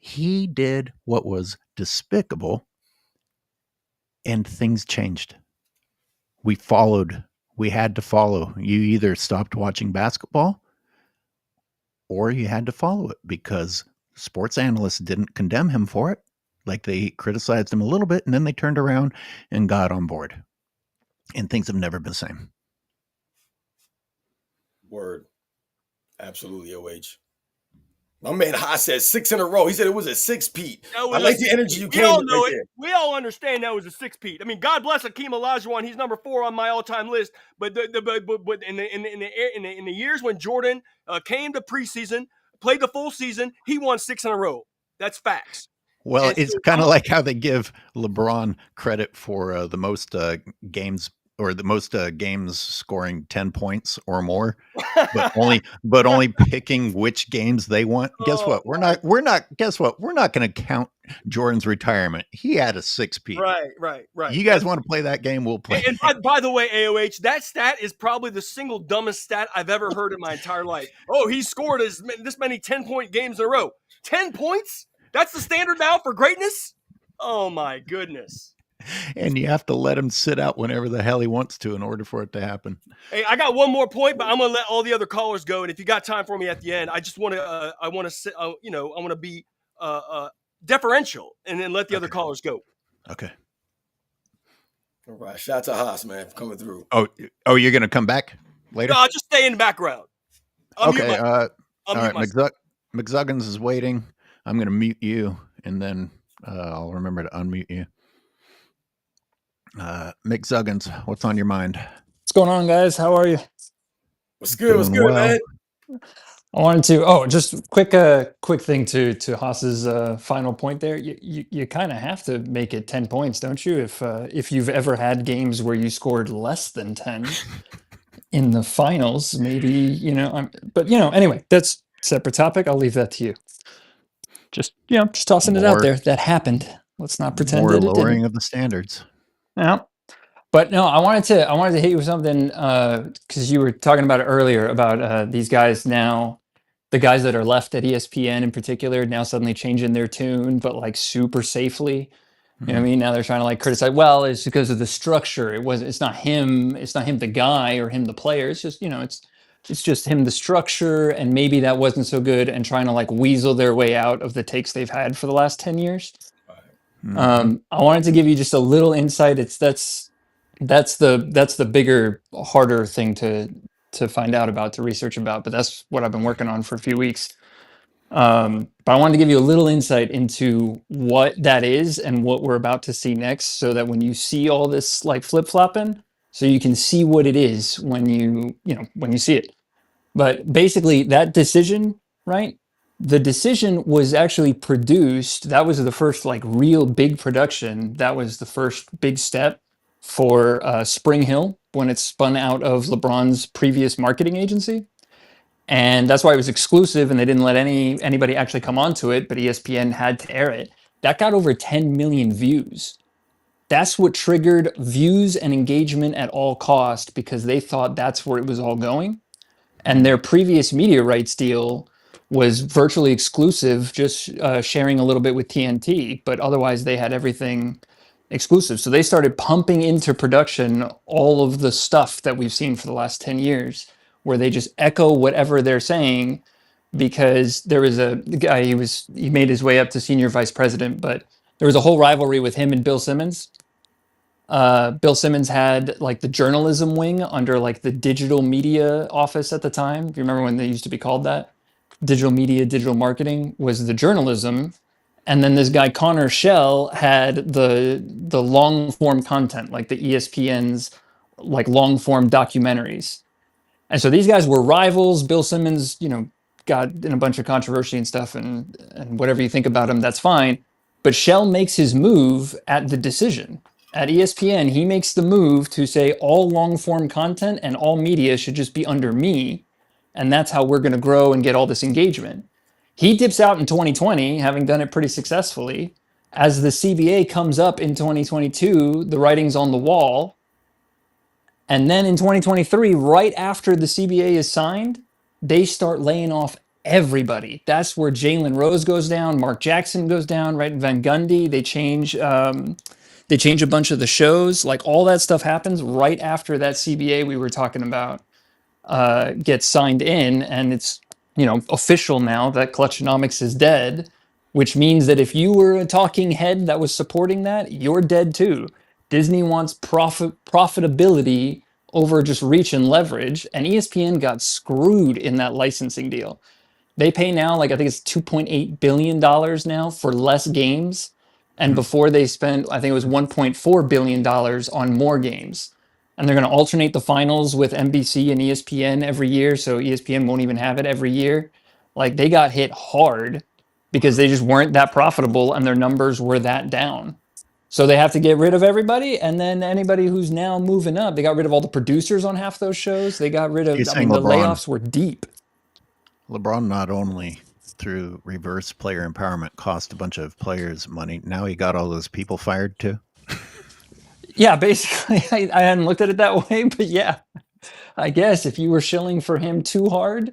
He did what was despicable, and things changed. We had to follow. You either stopped watching basketball or you had to follow it, because sports analysts didn't condemn him for it. Like, they criticized him a little bit, and then they turned around and got on board. And things have never been the same. Word. Absolutely, OH. My man Ha said 6 in a row. He said it was a 6-peat. I like the energy you came with right there. We all understand that was a 6-peat. God bless Hakeem Olajuwon. He's number 4 on my all-time list. But in the years when Jordan came to preseason, played the full season, he won 6 in a row. That's facts. Well, it's kind of like how they give LeBron credit for the most games, or the most games scoring 10 points or more, but only picking which games they want. Guess what? We're not going to count Jordan's retirement. He had a 6-peat. Right. You guys want to play that game? We'll play. And by the way, AOH, that stat is probably the single dumbest stat I've ever heard in my entire life. Oh, he scored this many 10-point games in a row. 10 points? That's the standard now for greatness? Oh my goodness. And you have to let him sit out whenever the hell he wants to in order for it to happen. Hey, I got one more point, but I'm going to let all the other callers go. And if you got time for me at the end, I just want to, I want to be deferential and then let the other callers go. Okay. All right. Shout out to Haas, man, for coming through. Oh, you're gonna come back later? No, I'll just stay in the background. I'll Okay. mute All mute right. myself. McZuggins is waiting. I'm gonna mute you, and then I'll remember to unmute you. McZuggins, what's on your mind? What's going on, guys? How are you? What's good? What's Doing good, well. man? I wanted to just quick thing to Haas's final point there. You kind of have to make it 10 points, don't you? If you've ever had games where you scored less than 10 in the finals, maybe but anyway, that's a separate topic. I'll leave that to you. Just tossing it out there. That happened. Let's not pretend More that it lowering didn't. of the standards. Yeah. But no, I wanted to hit you with something because you were talking about it earlier about these guys now, the guys that are left at ESPN in particular, now suddenly changing their tune, but like super safely. You know what I mean? Now they're trying to like criticize. Well, it's because of the structure. It's not him. It's not him, the guy, or him, the player. It's just it's just him, the structure, and maybe that wasn't so good, and trying to like weasel their way out of the takes they've had for the last 10 years. I wanted to give you just a little insight. That's the bigger, harder thing to find out about, to research about. But that's what I've been working on for a few weeks. But I wanted to give you a little insight into what that is and what we're about to see next, so that when you see all this like flip-flopping, so you can see what it is when you see it. But basically, that decision, right? The decision was actually produced. That was the first like real big production. That was the first big step for Spring Hill when it spun out of LeBron's previous marketing agency. And that's why it was exclusive, and they didn't let anybody actually come onto it, but ESPN had to air it. That got over 10 million views. That's what triggered views and engagement at all cost, because they thought that's where it was all going. And their previous media rights deal was virtually exclusive, just sharing a little bit with TNT, but otherwise they had everything exclusive. So they started pumping into production all of the stuff that we've seen for the last 10 years, where they just echo whatever they're saying, because there was a guy, he made his way up to senior vice president, but there was a whole rivalry with him and Bill Simmons. Bill Simmons had like the journalism wing under like the digital media office at the time. Do you remember when they used to be called that? Digital media, digital marketing was the journalism. And then this guy, Connor Shell, had the long form content, like the ESPN's like long form documentaries. And so these guys were rivals. Bill Simmons, got in a bunch of controversy and stuff, and whatever you think about him, that's fine. But Shell makes his move at the decision. At ESPN, he makes the move to say all long-form content and all media should just be under me, and that's how we're going to grow and get all this engagement. He dips out in 2020, having done it pretty successfully. As the CBA comes up in 2022, the writing's on the wall. And then in 2023, right after the CBA is signed, they start laying off everybody. That's where Jalen Rose goes down, Mark Jackson goes down, right? Van Gundy, they change a bunch of the shows. Like all that stuff happens right after that CBA we were talking about gets signed in, and it's official now that Clutchonomics is dead, which means that if you were a talking head that was supporting that, you're dead too. Disney wants profitability over just reach and leverage, and ESPN got screwed in that licensing deal. They pay now, like I think it's $2.8 billion now for less games. And before they spent, I think it was $1.4 billion on more games. And they're going to alternate the finals with NBC and ESPN every year. So ESPN won't even have it every year. Like they got hit hard because they just weren't that profitable and their numbers were that down. So they have to get rid of everybody. And then anybody who's now moving up, they got rid of all the producers on half those shows. They got rid of, You're I saying mean, the LeBron. layoffs were deep. LeBron not only through reverse player empowerment cost a bunch of players money, now he got all those people fired too. Yeah, basically, I hadn't looked at it that way, but yeah, I guess if you were shilling for him too hard,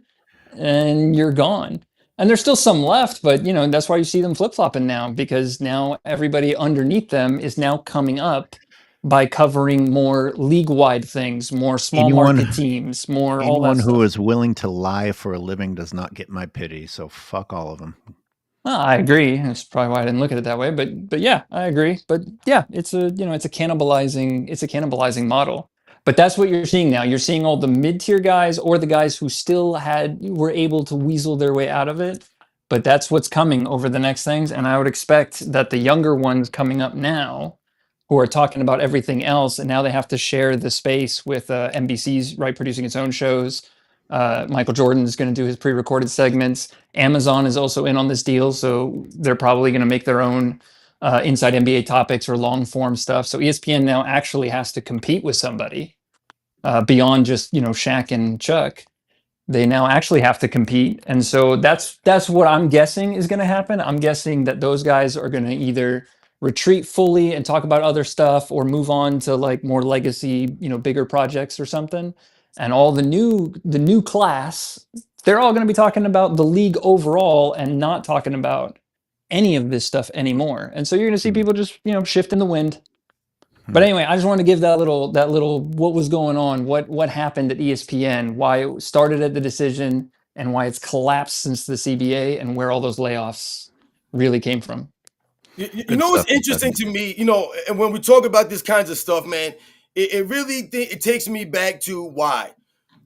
and you're gone. And there's still some left, but that's why you see them flip-flopping now, because now everybody underneath them is now coming up by covering more league-wide things, more small market teams, more all that Anyone stuff. who is willing to lie for a living does not get my pity, so fuck all of them. Well, I agree. That's probably why I didn't look at it that way. But yeah, I agree. But yeah, it's a it's a cannibalizing model. But that's what you're seeing now. You're seeing all the mid-tier guys or the guys who still were able to weasel their way out of it. But that's what's coming over the next things. And I would expect that the younger ones coming up now, who are talking about everything else, and now they have to share the space with NBC's right producing its own shows. Michael Jordan is going to do his pre-recorded segments. Amazon is also in on this deal, so they're probably going to make their own inside NBA topics or long form stuff. So ESPN now actually has to compete with somebody beyond just Shaq and Chuck. They now actually have to compete, and so that's what I'm guessing is going to happen. I'm guessing that those guys are going to either retreat fully and talk about other stuff, or move on to like more legacy, bigger projects or something. And all the new class, they're all going to be talking about the league overall and not talking about any of this stuff anymore. And so you're going to see people just shifting the wind. But anyway, I just wanted to give that little what was going on, what happened at ESPN, why it started at the decision, and why it's collapsed since the CBA, and where all those layoffs really came from. You know what's interesting to me, and when we talk about this kinds of stuff, man, it really it takes me back to why.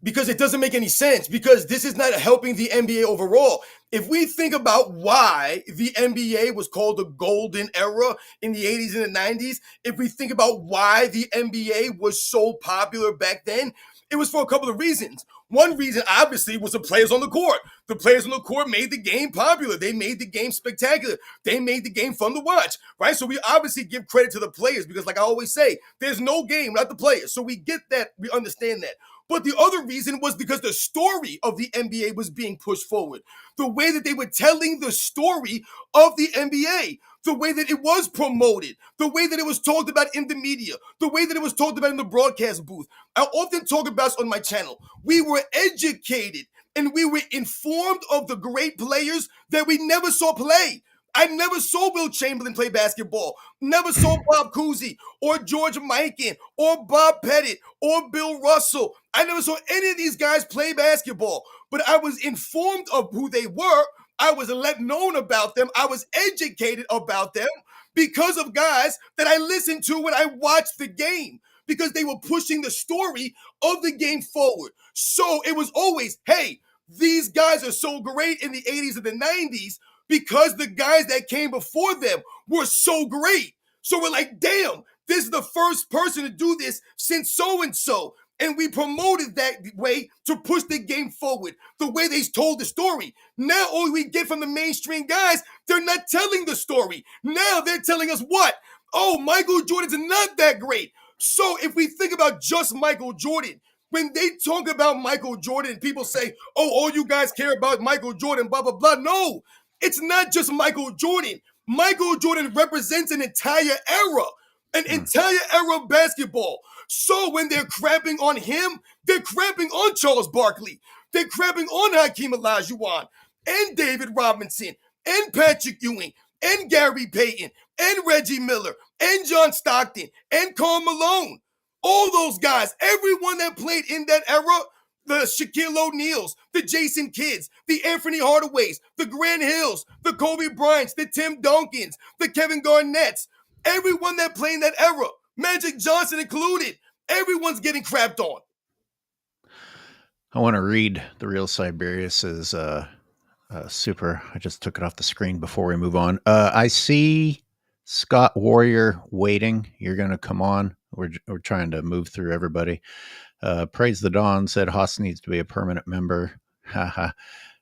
Because it doesn't make any sense, because this is not helping the NBA overall. If we think about why the NBA was called the golden era in the 80s and the 90s, if we think about why the NBA was so popular back then, it was for a couple of reasons. One reason, obviously, was the players on the court. The players on the court made the game popular. They made the game spectacular. They made the game fun to watch, right? So we obviously give credit to the players because, like I always say, there's no game without the players. So we get that. We understand that. But the other reason was because the story of the NBA was being pushed forward. The way that they were telling the story of the NBA, the way that it was promoted, the way that it was talked about in the media, the way that it was talked about in the broadcast booth. I often talk about this on my channel. We were educated and we were informed of the great players that we never saw play. I never saw Will Chamberlain play basketball. Never saw Bob Cousy or George Mikan or Bob Pettit or Bill Russell. I never saw any of these guys play basketball, but I was informed of who they were. I was let known about them. I was educated about them because of guys that I listened to when I watched the game, because they were pushing the story of the game forward. So it was always, hey, these guys are so great in the 80s and the 90s because the guys that came before them were so great. So we're like, damn, this is the first person to do this since so-and-so. And we promoted that way to push the game forward, the way they told the story. Now all we get from the mainstream guys, they're not telling the story. Now they're telling us what? Oh, Michael Jordan's not that great. So if we think about just Michael Jordan, when they talk about Michael Jordan, people say, oh, all you guys care about Michael Jordan, blah, blah, blah. No, it's not just Michael Jordan. Michael Jordan represents an entire era of basketball. So when they're crapping on him, they're crapping on Charles Barkley. They're crapping on Hakeem Olajuwon and David Robinson and Patrick Ewing and Gary Payton and Reggie Miller and John Stockton and Karl Malone. All those guys, everyone that played in that era, the Shaquille O'Neals, the Jason Kidds, the Anthony Hardaways, the Grant Hills, the Kobe Bryants, the Tim Duncans, the Kevin Garnetts, everyone that played in that era, Magic Johnson included, everyone's getting crapped on. I want to read The Real Siberius's super. I just took it off the screen before we move on. I see Scott Warrior waiting. You're going to come on. We're trying to move through everybody. Praise the Dawn said Haas needs to be a permanent member. Haha.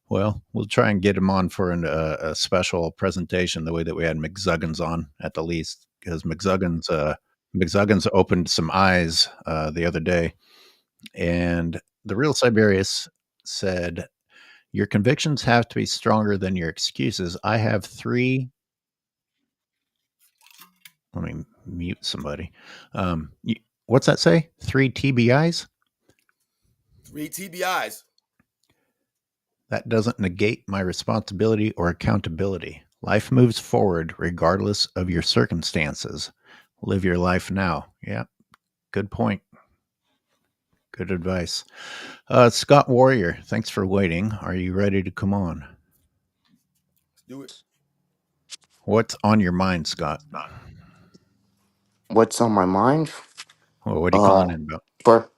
Well, we'll try and get him on for a special presentation, the way that we had McZuggins on at the least, because McZuggins opened some eyes the other day. And The Real Siberius said, your convictions have to be stronger than your excuses. I have 3. Let me mute somebody. What's that say? 3 TBIs? 3 TBIs. That doesn't negate my responsibility or accountability. Life moves forward regardless of your circumstances. Live your life now. Yeah, good point. Good advice. Scott Warrior, thanks for waiting. Are you ready to come on? Let's do it. What's on your mind, Scott? What's on my mind? Well, what are you calling Uh, in about? for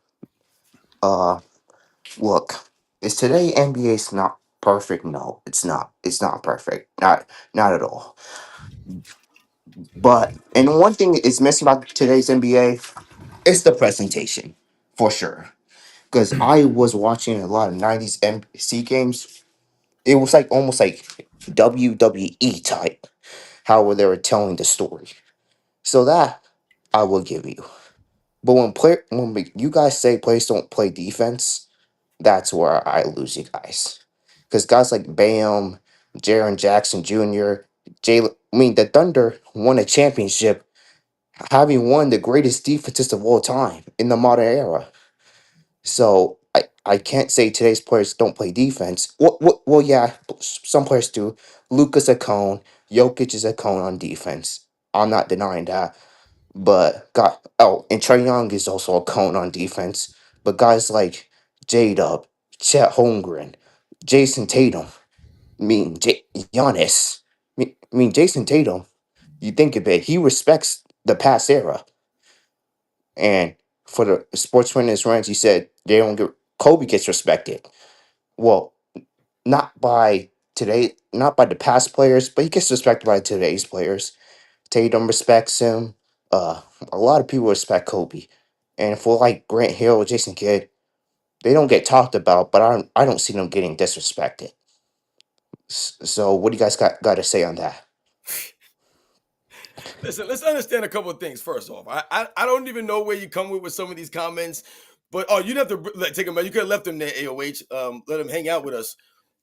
uh, look, is today NBA's not perfect? No, it's not. It's not perfect. Not at all. But and one thing is missing about today's NBA is the presentation, for sure. Because I was watching a lot of '90s NBC games. It was like almost like WWE type, how they were telling the story. So that I will give you. But you guys say players don't play defense, that's where I lose you guys. Because guys like Bam, Jaron Jackson Jr., the Thunder won a championship having won the greatest defenses of all time in the modern era. So I can't say today's players don't play defense. Well, yeah, some players do. Luca's a cone. Jokic is a cone on defense. I'm not denying that. But and Trey Young is also a cone on defense. But guys like J-Dub, Chet Holmgren, Jason Tatum, Giannis. Jason Tatum, you think of it, he respects the past era. And for the sports winners runs, he said they don't get Kobe gets respected. Well, not by the past players, but he gets respected by today's players. Tatum respects him. Uh, a lot of people respect Kobe, and for like Grant Hill, Jason Kidd, they don't get talked about, but I don't see them getting disrespected. So, what do you guys got to say on that? Listen, let's understand a couple of things. First off, I don't even know where you come with some of these comments, but you'd have to take them. You could have left them there, AOH. Let them hang out with us.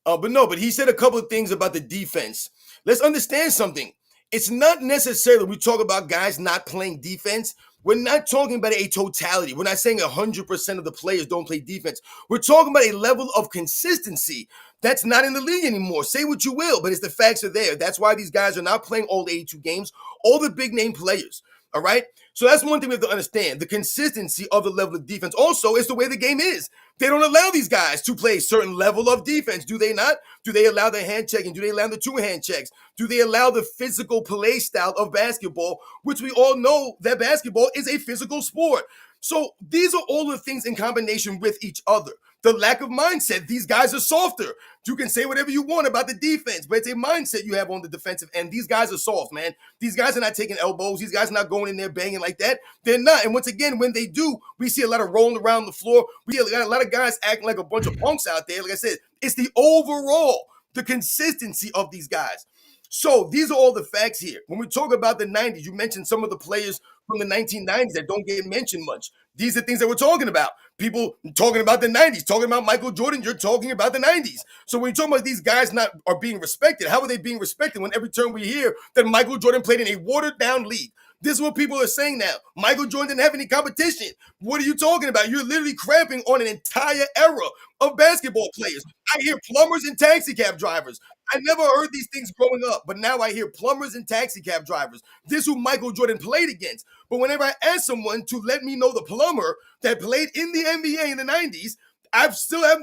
But he said a couple of things about the defense. Let's understand something. It's not necessarily we talk about guys not playing defense. We're not talking about a totality. We're not saying 100% of the players don't play defense. We're talking about a level of consistency that's not in the league anymore. Say what you will, but it's the facts are there. That's why these guys are not playing all 82 games, all the big name players. All right. So that's one thing we have to understand. The consistency of the level of defense also is the way the game is. They don't allow these guys to play a certain level of defense, do they not? Do they allow the hand checking? Do they allow the two hand checks? Do they allow the physical play style of basketball, which we all know that basketball is a physical sport? So these are all the things in combination with each other. The lack of mindset. These guys are softer. You can say whatever you want about the defense, but it's a mindset you have on the defensive end. These guys are soft, man. These guys are not taking elbows. These guys are not going in there banging like that. They're not. And once again, when they do, we see a lot of rolling around the floor. We see a lot of guys acting like a bunch of punks out there. Like I said, it's the overall, the consistency of these guys. So these are all the facts here. When we talk about the 90s, you mentioned some of the players from the 1990s that don't get mentioned much. These are things that we're talking about. People talking about the 90s, talking about Michael Jordan, you're talking about the 90s. So when you're talking about these guys are being respected, how are they being respected when every turn we hear that Michael Jordan played in a watered down league? This is what people are saying now. Michael Jordan didn't have any competition. What are you talking about? You're literally cramping on an entire era of basketball players. I hear plumbers and taxi cab drivers. I never heard these things growing up, but now I hear plumbers and taxi cab drivers. This is who Michael Jordan played against. But whenever I ask someone to let me know the plumber that played in the NBA in the 90s,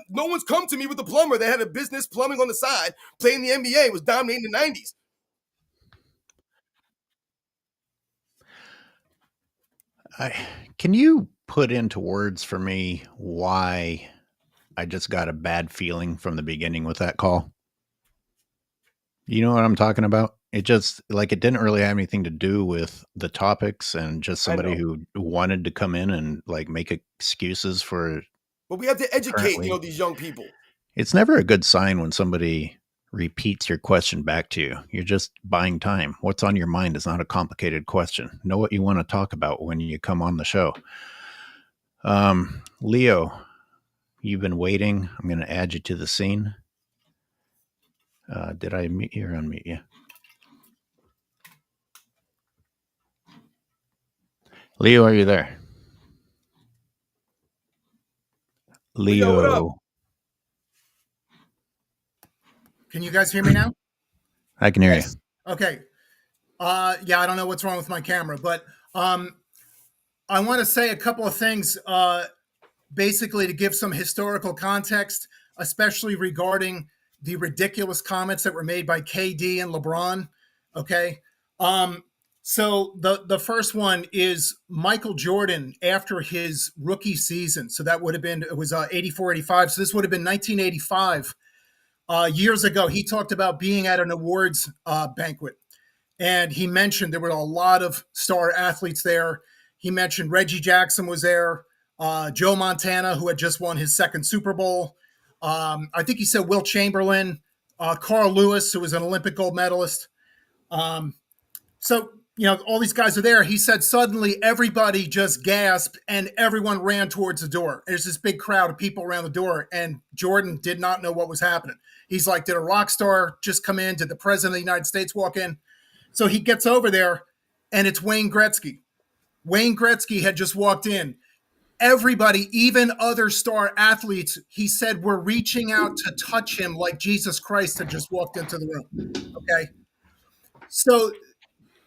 no one's come to me with the plumber that had a business plumbing on the side, playing the NBA, was dominating the 90s. Can you put into words for me why I just got a bad feeling from the beginning with that call? You know what I'm talking about? It just like it didn't really have anything to do with the topics and just somebody who wanted to come in and like make excuses for. But we have to educate, currently. these young people. It's never a good sign when somebody repeats your question back to you. You're just buying time. What's on your mind is not a complicated question. Know what you want to talk about when you come on the show. Leo, you've been waiting. I'm going to add you to the scene. Did I mute you or unmute you? Leo, are you there? Leo, what up? Can you guys hear me now? I can hear you. Okay. Yeah, I don't know what's wrong with my camera, but I want to say a couple of things, basically to give some historical context, especially regarding the ridiculous comments that were made by KD and LeBron Okay. So the first one is Michael Jordan after his rookie season. So that would have been, it was 84, 85. So this would have been 1985. Years ago, he talked about being at an awards banquet. And he mentioned there were a lot of star athletes there. He mentioned Reggie Jackson was there, Joe Montana, who had just won his second Super Bowl. I think he said Will Chamberlain, Carl Lewis, who was an Olympic gold medalist. So, all these guys are there. He said suddenly everybody just gasped and everyone ran towards the door. There's this big crowd of people around the door, and Jordan did not know what was happening. He's like, did a rock star just come in? Did the president of the United States walk in? So he gets over there, and it's Wayne Gretzky. Wayne Gretzky had just walked in. Everybody, even other star athletes, he said, were reaching out to touch him like Jesus Christ had just walked into the room. Okay. So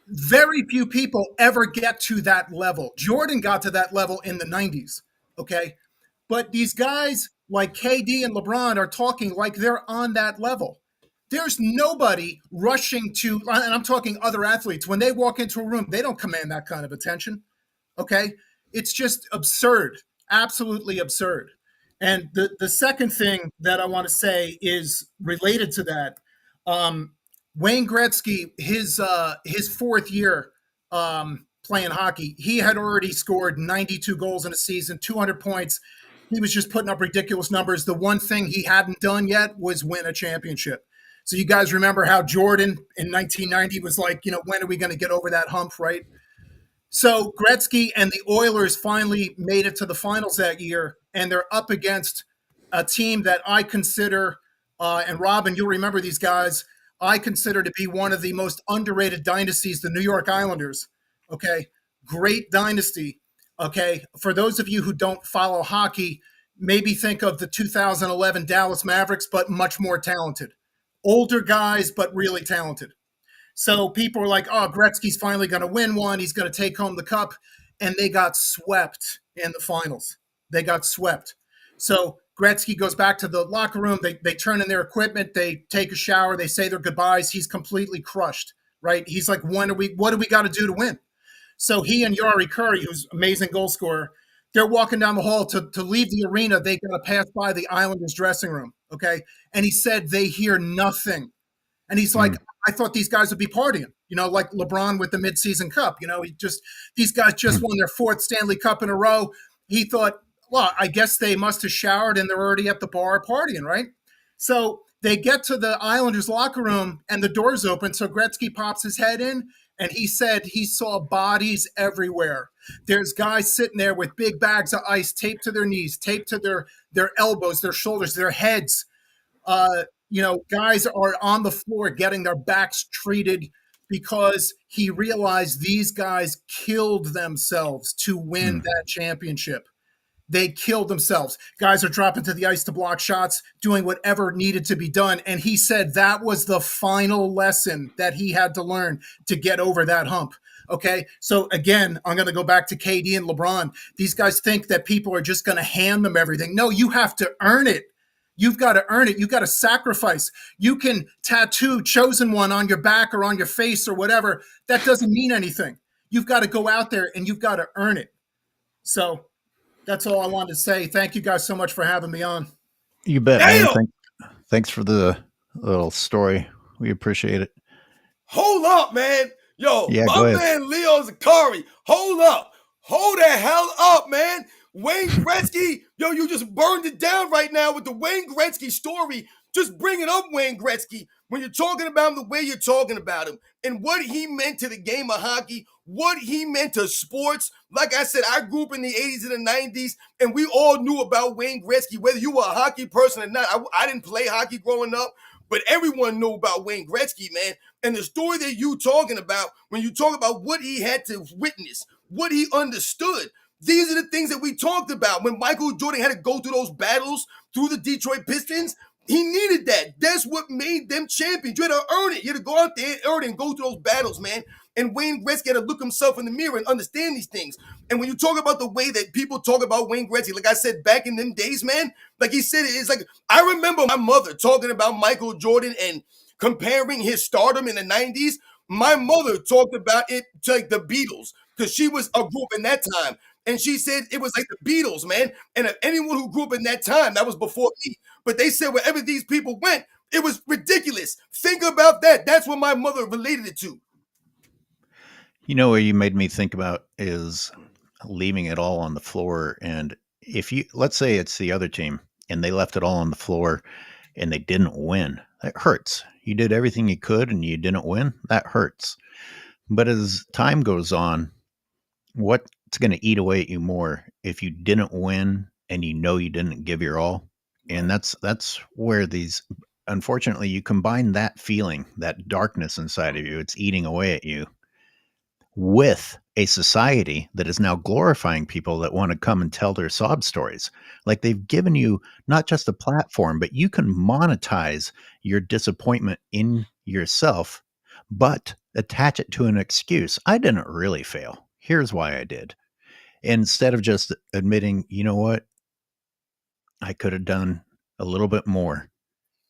very few people ever get to that level. Jordan got to that level in the 90s. Okay. But these guys like KD and LeBron are talking like they're on that level. There's nobody rushing to, and I'm talking other athletes, when they walk into a room, they don't command that kind of attention. Okay. It's just absurd, absolutely absurd. And the second thing that I want to say is related to that. Wayne Gretzky, his fourth year playing hockey, he had already scored 92 goals in a season, 200 points. He was just putting up ridiculous numbers. The one thing he hadn't done yet was win a championship. So you guys remember how Jordan in 1990 was like, when are we going to get over that hump, right? So Gretzky and the Oilers finally made it to the finals that year, and they're up against a team that I consider, and Robin, you'll remember these guys, I consider to be one of the most underrated dynasties, the New York Islanders. Okay, great dynasty. Okay, for those of you who don't follow hockey, maybe think of the 2011 Dallas Mavericks, but much more talented. Older guys, but really talented. So people were like, oh, Gretzky's finally going to win one. He's going to take home the cup. And they got swept in the finals. They got swept. So Gretzky goes back to the locker room. They turn in their equipment. They take a shower. They say their goodbyes. He's completely crushed, right? He's like, what do we got to do to win? So he and Yari Curry, who's an amazing goal scorer, they're walking down the hall to leave the arena. They got to pass by the Islanders dressing room, okay? And he said they hear nothing. And he's like, I thought these guys would be partying, like LeBron with the midseason cup. These guys just won their fourth Stanley Cup in a row. He thought, well, I guess they must have showered and they're already at the bar partying, right? So they get to the Islanders locker room and the door's open. So Gretzky pops his head in and he said he saw bodies everywhere. There's guys sitting there with big bags of ice taped to their knees, taped to their elbows, their shoulders, their heads. Guys are on the floor getting their backs treated because he realized these guys killed themselves to win that championship. They killed themselves. Guys are dropping to the ice to block shots, doing whatever needed to be done. And he said that was the final lesson that he had to learn to get over that hump. Okay. So again, I'm going to go back to KD and LeBron. These guys think that people are just going to hand them everything. No, you have to earn it. You've got to earn it. You've got to sacrifice. You can tattoo chosen one on your back or on your face or whatever. That doesn't mean anything. You've got to go out there and you've got to earn it. So that's all I wanted to say. Thank you guys so much for having me on. You bet, man. Thanks for the little story. We appreciate it. Hold up, man. Yo, Yeah, my man Leo Zakari. Hold up. Hold the hell up, man. Wayne Gretzky, yo, you just burned it down right now with the Wayne Gretzky story. Just bring it up, Wayne Gretzky, when you're talking about him the way you're talking about him and what he meant to the game of hockey, what he meant to sports. Like I said, I grew up in the 80s and the 90s, and we all knew about Wayne Gretzky, whether you were a hockey person or not. I didn't play hockey growing up, but everyone knew about Wayne Gretzky, man. And the story that you talking about, when you talk about what he had to witness, what he understood, these are the things that we talked about. When Michael Jordan had to go through those battles through the Detroit Pistons, he needed that. That's what made them champions. You had to earn it. You had to go out there and earn it and go through those battles, man. And Wayne Gretzky had to look himself in the mirror and understand these things. And when you talk about the way that people talk about Wayne Gretzky, like I said, back in them days, man, like he said, it's like, I remember my mother talking about Michael Jordan and comparing his stardom in the 90s My mother talked about it to like the Beatles because she was a group in that time. And she said it was like the Beatles, man. And if anyone who grew up in that time, that was before me. But they said wherever these people went, it was ridiculous. Think about that. That's what my mother related it to. You know what you made me think about is leaving it all on the floor. And if you, let's say it's the other team and they left it all on the floor and they didn't win, that hurts. You did everything you could and you didn't win, that hurts. But as time goes on, what's going to eat away at you more if you didn't win and you know you didn't give your all? And that's where these, unfortunately, you combine that feeling, that darkness inside of you, it's eating away at you, with a society that is now glorifying people that want to come and tell their sob stories. Like they've given you not just a platform, but you can monetize your disappointment in yourself, but attach it to an excuse. I didn't really fail. Here's why I did. Instead of just admitting, you know what, I could have done a little bit more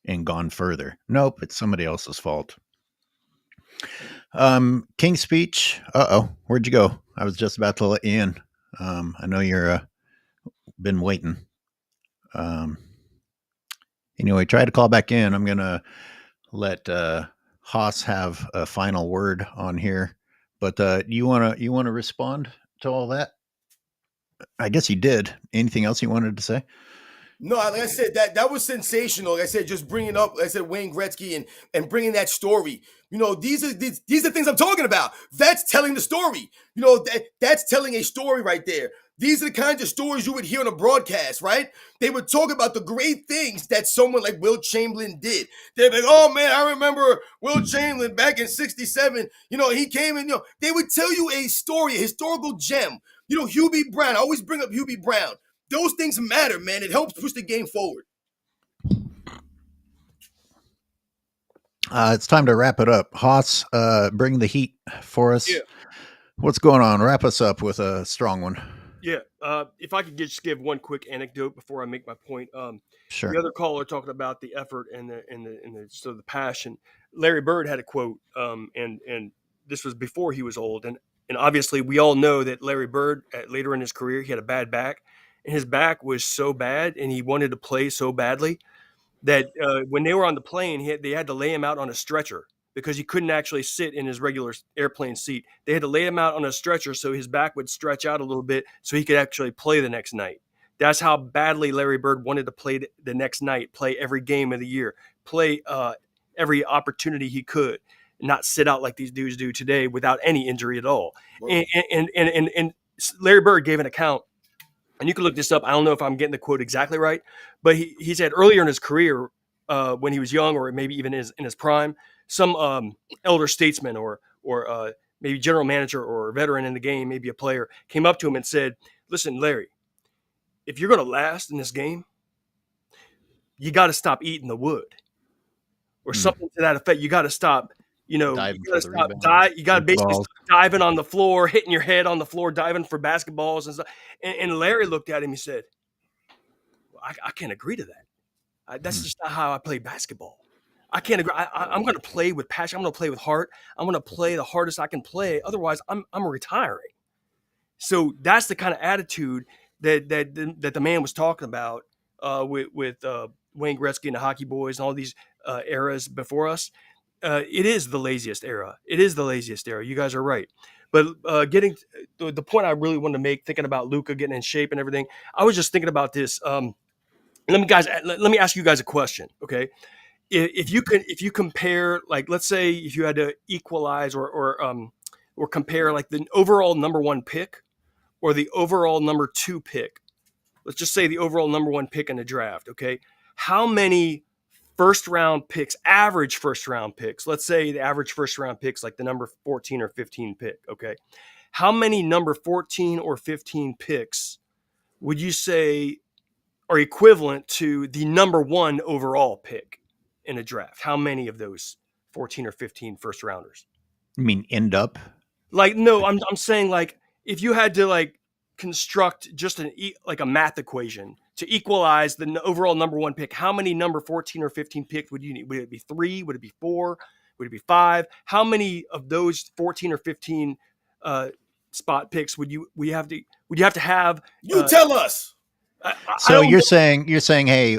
and gone further. Nope, it's somebody else's fault. King's Speech. Where'd you go? I was just about to let you in. I know you're been waiting. Anyway, try to call back in. I'm gonna let Haas have a final word on here. But you wanna respond to all that? I guess you did. Anything else you wanted to say? No, like I said, that was sensational. Like I said, just bringing up, like I said, Wayne Gretzky and bringing that story. You know, these are things I'm talking about. That's telling the story. You know, that's telling a story right there. These are the kinds of stories you would hear on a broadcast, right? They would talk about the great things that someone like Will Chamberlain did. They'd be like, oh man, I remember Will Chamberlain back in '67. You know, he came in, they would tell you a story, a historical gem. You know, Hubie Brown. I always bring up Hubie Brown. Those things matter, man. It helps push the game forward. It's time to wrap it up. Haas, bring the heat for us. Yeah. What's going on? Wrap us up with a strong one. Yeah. If I could just give one quick anecdote before I make my point. Sure. The other caller talking about the effort and the passion. Larry Bird had a quote, and this was before he was old, and obviously we all know that Larry Bird later in his career he had a bad back, and his back was so bad, and he wanted to play so badly that when they were on the plane, they had to lay him out on a stretcher because he couldn't actually sit in his regular airplane seat. They had to lay him out on a stretcher so his back would stretch out a little bit so he could actually play the next night. That's how badly Larry Bird wanted to play the next night, play every game of the year, play every opportunity he could, not sit out like these dudes do today without any injury at all. And Larry Bird gave an account, and you can look this up. I don't know if I'm getting the quote exactly right, but he said earlier in his career, when he was young or maybe even in his prime, some elder statesman or maybe general manager or a veteran in the game, maybe a player, came up to him and said, listen, Larry, if you're going to last in this game, you got to stop eating the wood or something to that effect. You got to stop, you got to basically stop diving on the floor, hitting your head on the floor, diving for basketballs and stuff. And Larry looked at him. He said, well, I can't agree to that. That's just not how I play basketball. I can't agree. I'm going to play with passion. I'm going to play with heart. I'm going to play the hardest I can play. Otherwise, I'm retiring. So that's the kind of attitude that the man was talking about with Wayne Gretzky and the Hockey Boys and all these eras before us. It is the laziest era. It is the laziest era. You guys are right. But getting the point I really wanted to make, thinking about Luca getting in shape and everything, I was just thinking about this. Let me ask you guys a question, okay? If you compare, like, let's say if you had to equalize or compare like the overall number one pick or the overall number two pick, let's just say the overall number one pick in the draft, okay? How many first round picks, average first round picks, let's say the average first round picks like the number 14 or 15 pick, okay? How many number 14 or 15 picks would you say are equivalent to the number one overall pick in a draft? How many of those 14 or 15 first rounders? You mean end up? Like, no, I'm saying, like, if you had to like construct just like a math equation to equalize the overall number one pick, how many number 14 or 15 picks would you need? Would it be 3? Would it be 4? Would it be 5? How many of those 14 or 15 spot picks would you have to have? You tell us. I So don't you're know. saying, hey,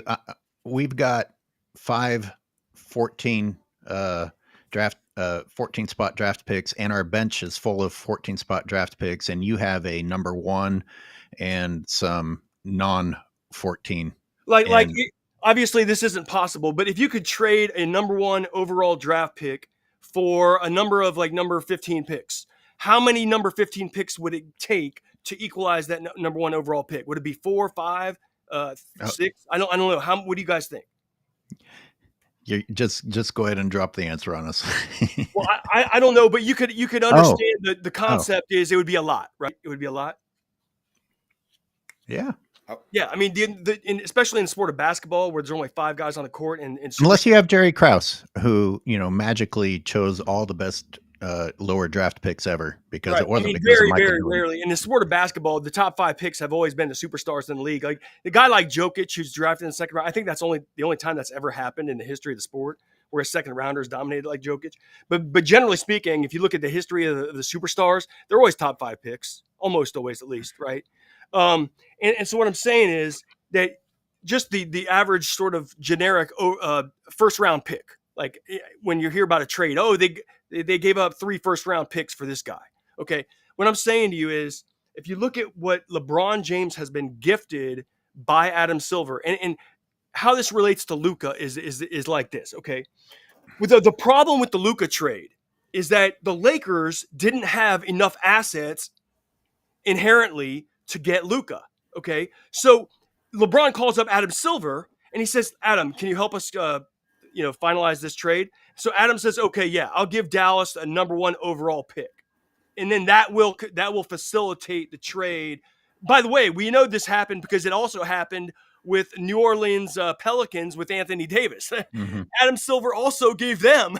we've got 14 draft 14 spot draft picks, and our bench is full of 14 spot draft picks, and you have a number 1 and some non 14. Like obviously this isn't possible, but if you could trade a number 1 overall draft pick for a number of like number 15 picks, how many number 15 picks would it take to equalize that number 1 overall pick? Would it be 4, 5, 6? I don't know. What do you guys think? You just go ahead and drop the answer on us. Well, I don't know, but you could understand the concept is it would be a lot, right? It would be a lot. Yeah. Yeah, I mean, especially in the sport of basketball, where there's only 5 guys on the court, and unless you have Jerry Krause, who magically chose all the best lower draft picks ever, because right. it wasn't because very, of Michael very Jordan. rarely in the sport of basketball, the top 5 picks have always been the superstars in the league. Like the guy like Jokic, who's drafted in the second round. I think that's the only time that's ever happened in the history of the sport, where a second rounder is dominated like Jokic. But generally speaking, if you look at the history of the superstars, they're always top 5 picks, almost always at least, right? And so what I'm saying is that just the average sort of generic first round pick, like when you hear about a trade, they gave up 3 first round picks for this guy. Okay, what I'm saying to you is, if you look at what LeBron James has been gifted by Adam Silver, and how this relates to Luca is like this. Okay, with the problem with the Luca trade is that the Lakers didn't have enough assets inherently to get Luca. Okay, so LeBron calls up Adam Silver and he says, "Adam, can you help us, finalize this trade?" So Adam says, "Okay, yeah, I'll give Dallas a number 1 overall pick, and then that will facilitate the trade." By the way, we know this happened because it also happened with New Orleans Pelicans with Anthony Davis. Mm-hmm. Adam Silver also gave them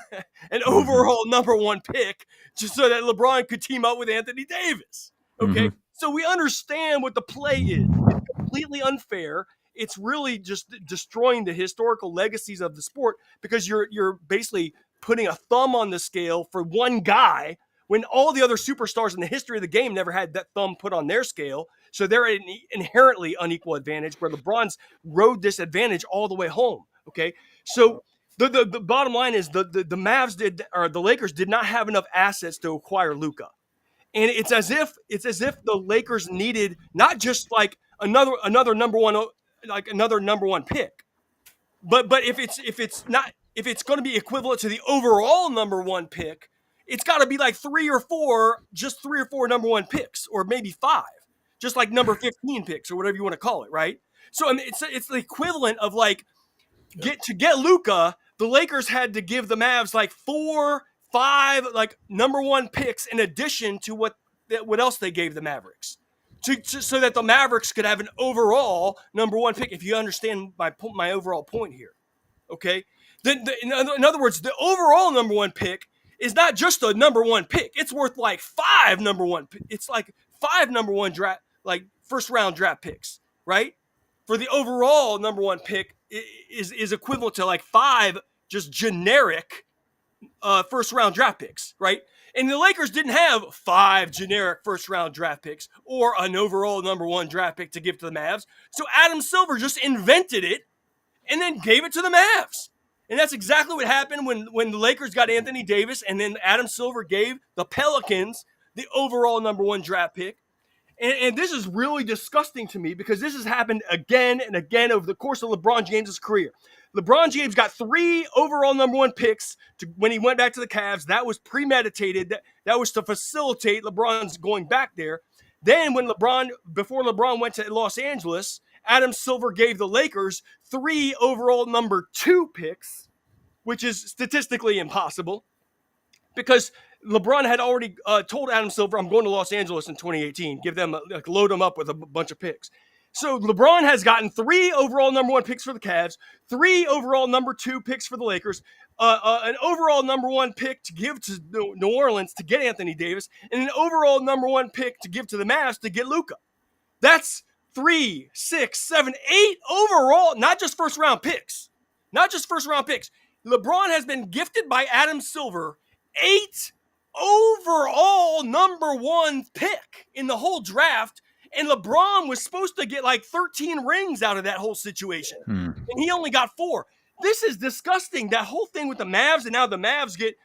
an overall number 1 pick just so that LeBron could team up with Anthony Davis. Okay, so we understand what the play is. It's completely unfair. It's really just destroying the historical legacies of the sport, because you're basically putting a thumb on the scale for one guy when all the other superstars in the history of the game never had that thumb put on their scale. So they're at an inherently unequal advantage, where LeBron's rode this advantage all the way home. Okay, so the bottom line is the the Lakers did not have enough assets to acquire Luca. And it's as if the Lakers needed not just like another number 1, like another number 1 pick, but if it's going to be equivalent to the overall number 1 pick, it's got to be like 3 or 4 number 1 picks, or maybe 5, just like number 15 picks or whatever you want to call it, right? So I mean, it's the equivalent of like to get Luca, the Lakers had to give the Mavs like 4, 5 like number 1 picks in addition to what else they gave the Mavericks, so that the Mavericks could have an overall number 1 pick. If you understand my overall point here, okay. In other words, the overall number 1 pick is not just a number 1 pick; it's worth like 5 number 1. It's like 5 number 1 draft, like first round draft picks, right? For the overall number 1 pick is equivalent to like 5 just generic first round draft picks, right? And the Lakers didn't have 5 generic first round draft picks or an overall number 1 draft pick to give to the Mavs. So Adam Silver just invented it and then gave it to the Mavs. And that's exactly what happened when the Lakers got Anthony Davis, and then Adam Silver gave the Pelicans the overall number 1 draft pick. And this is really disgusting to me, because this has happened again and again over the course of LeBron James's career. LeBron James got 3 overall number 1 picks when he went back to the Cavs. That was premeditated. That was to facilitate LeBron's going back there. Then before LeBron went to Los Angeles, Adam Silver gave the Lakers 3 overall number 2 picks, which is statistically impossible, because LeBron had already told Adam Silver, "I'm going to Los Angeles in 2018. Give them, load them up with a bunch of picks." So LeBron has gotten 3 overall number 1 picks for the Cavs, 3 overall number 2 picks for the Lakers, an overall number 1 pick to give to New Orleans to get Anthony Davis, and an overall number 1 pick to give to the Mavs to get Luca. That's 3, 6, 7, 8 overall, not just first round picks. Not just first round picks. LeBron has been gifted by Adam Silver 8 overall number 1 pick in the whole draft, and LeBron was supposed to get like 13 rings out of that whole situation, and he only got 4. This is disgusting. That whole thing with the Mavs, and now the Mavs get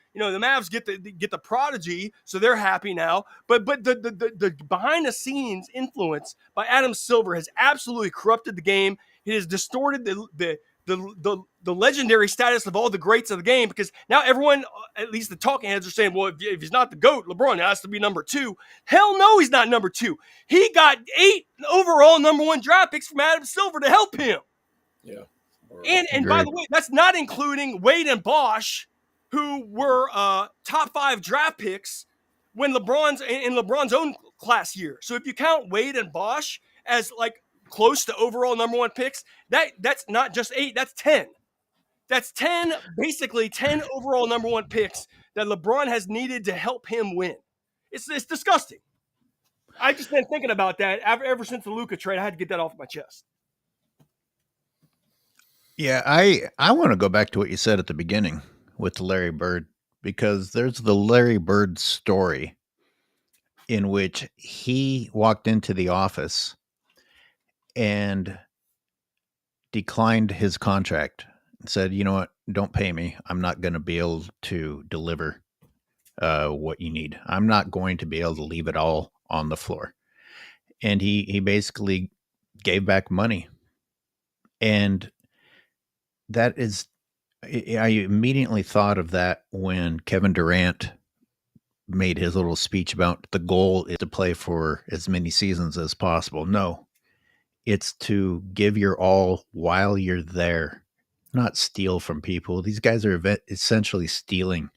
the prodigy, so they're happy now. But the behind the scenes influence by Adam Silver has absolutely corrupted the game. It has distorted the legendary status of all the greats of the game, because now everyone, at least the talking heads, are saying, well, if he's not the GOAT, LeBron has to be number 2. Hell no, he's not number 2. He got 8 overall number 1 draft picks from Adam Silver to help him. Yeah. And by the way, that's not including Wade and Bosch, who were top 5 draft picks when LeBron's own class year. So if you count Wade and Bosch as like close to overall number 1 picks, that's not just 8, that's 10. That's 10, basically 10 overall number 1 picks that LeBron has needed to help him win. It's disgusting. I've just been thinking about that ever since the Luca trade. I had to get that off my chest. Yeah, I want to go back to what you said at the beginning with Larry Bird, because there's the Larry Bird story in which he walked into the office and declined his contract and said, you know what, don't pay me. I'm not going to be able to deliver what you need. I'm not going to be able to leave it all on the floor. And he basically gave back money. And that is, I immediately thought of that when Kevin Durant made his little speech about the goal is to play for as many seasons as possible. No, it's to give your all while you're there, not steal from people. These guys are essentially stealing.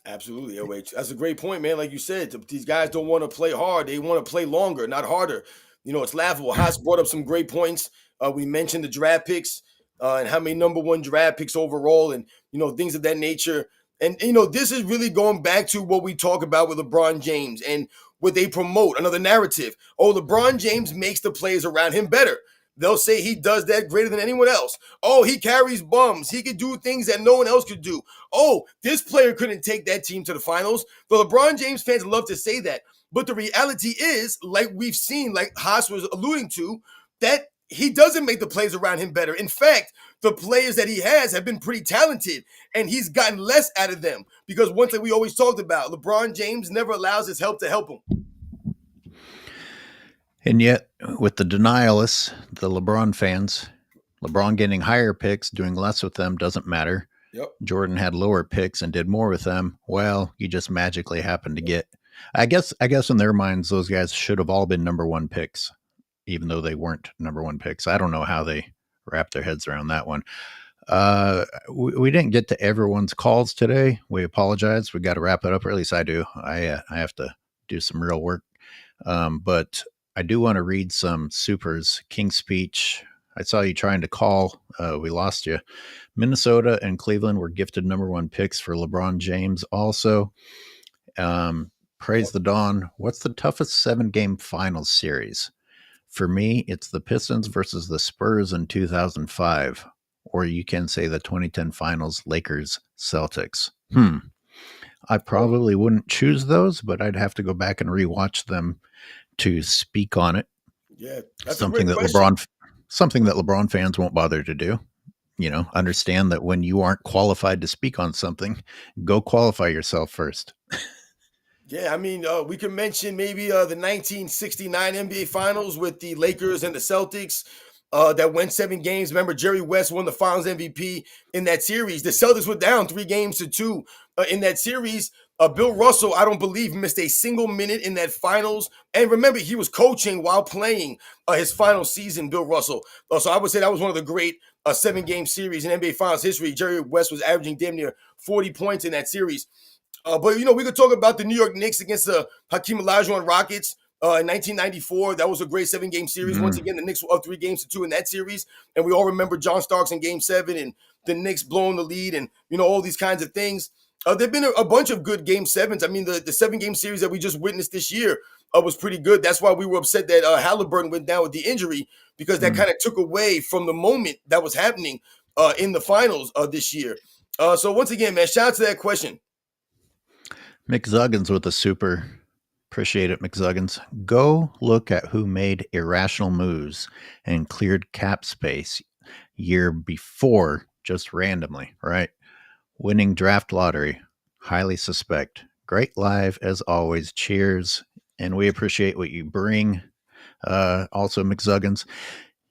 Absolutely, LH. That's a great point, man. Like you said, these guys don't want to play hard. They want to play longer, not harder. You know, it's laughable. Haas brought up some great points. We mentioned the draft picks and how many number 1 draft picks overall, and, you know, things of that nature. And, you know, this is really going back to what we talk about with LeBron James and what they promote, another narrative. Oh, LeBron James makes the players around him better. They'll say he does that greater than anyone else. Oh, he carries bums. He could do things that no one else could do. Oh, this player couldn't take that team to the finals. The LeBron James fans love to say that. But the reality is, like we've seen, like Haas was alluding to, that he doesn't make the players around him better. In fact, the players that he has have been pretty talented, and he's gotten less out of them. Because one thing we always talked about, LeBron James never allows his help to help him. And yet, with the denialists, the LeBron fans, LeBron getting higher picks, doing less with them doesn't matter. Yep. Jordan had lower picks and did more with them. Well, you just magically happened to get. I guess in their minds, those guys should have all been number 1 picks, even though they weren't number 1 picks. I don't know how they wrap their heads around that one. We didn't get to everyone's calls today. We apologize. We got to wrap it up, or at least I do. I have to do some real work. But I do want to read some supers. King's Speech. I saw you trying to call. We lost you. Minnesota and Cleveland were gifted number 1 picks for LeBron James. Also, Praise the Dawn. What's the toughest 7-game finals series? For me, it's the Pistons versus the Spurs in 2005. Or you can say the 2010 finals, Lakers, Celtics. I probably wouldn't choose those, but I'd have to go back and rewatch them to speak on it. Yeah, that's something that LeBron fans won't bother to do. You know, understand that when you aren't qualified to speak on something, go qualify yourself first. Yeah, I mean, we could mention maybe the 1969 NBA Finals with the Lakers and the Celtics that went 7 games. Remember, Jerry West won the Finals MVP in that series. The Celtics were down 3-2 in that series. Bill Russell, I don't believe, missed a single minute in that finals. And remember, he was coaching while playing his final season, Bill Russell. So I would say that was one of the great 7-game series in NBA Finals history. Jerry West was averaging damn near 40 points in that series. But, you know, we could talk about the New York Knicks against the Hakeem Olajuwon Rockets in 1994. That was a great 7-game series. Once again, the Knicks were up 3-2 in that series. And we all remember John Starks in Game 7 and the Knicks blowing the lead and, you know, all these kinds of things. There have been a bunch of good Game 7s. I mean, the 7-game series that we just witnessed this year was pretty good. That's why we were upset that Halliburton went down with the injury, because that kind of took away from the moment that was happening. in the finals this year. So once again, man, shout out to that question. McZuggins with a super. Appreciate it, McZuggins. Go look at who made irrational moves and cleared cap space year before just randomly, right? Winning draft lottery. Highly suspect. Great live as always. Cheers. And we appreciate what you bring. Also, McZuggins.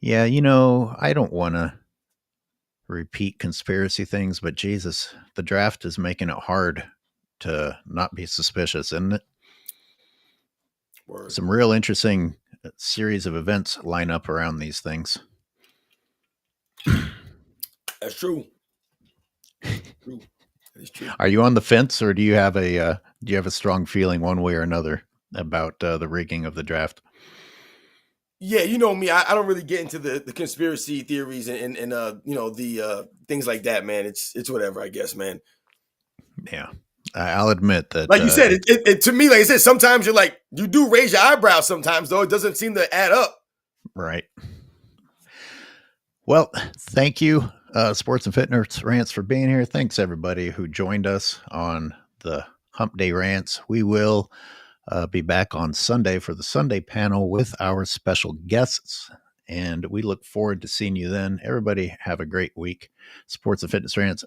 Yeah, I don't want to repeat conspiracy things, but Jesus, the draft is making it hard to not be suspicious, isn't it? Word. Some real interesting series of events line up around these things. That's true. True. That is true. Are you on the fence, or do you have a strong feeling one way or another about the rigging of the draft? Yeah, you know me. I don't really get into the conspiracy theories and the things like that, man. It's whatever, I guess, man. Yeah, I'll admit that. Like you said, it to me, like I said, sometimes you do raise your eyebrows. Sometimes though, it doesn't seem to add up. Right. Well, thank you, Sports and Fitness Rants, for being here. Thanks everybody who joined us on the Hump Day Rants. We will be back on Sunday for the Sunday panel with our special guests, and we look forward to seeing you then. Everybody have a great week. Sports and Fitness Rants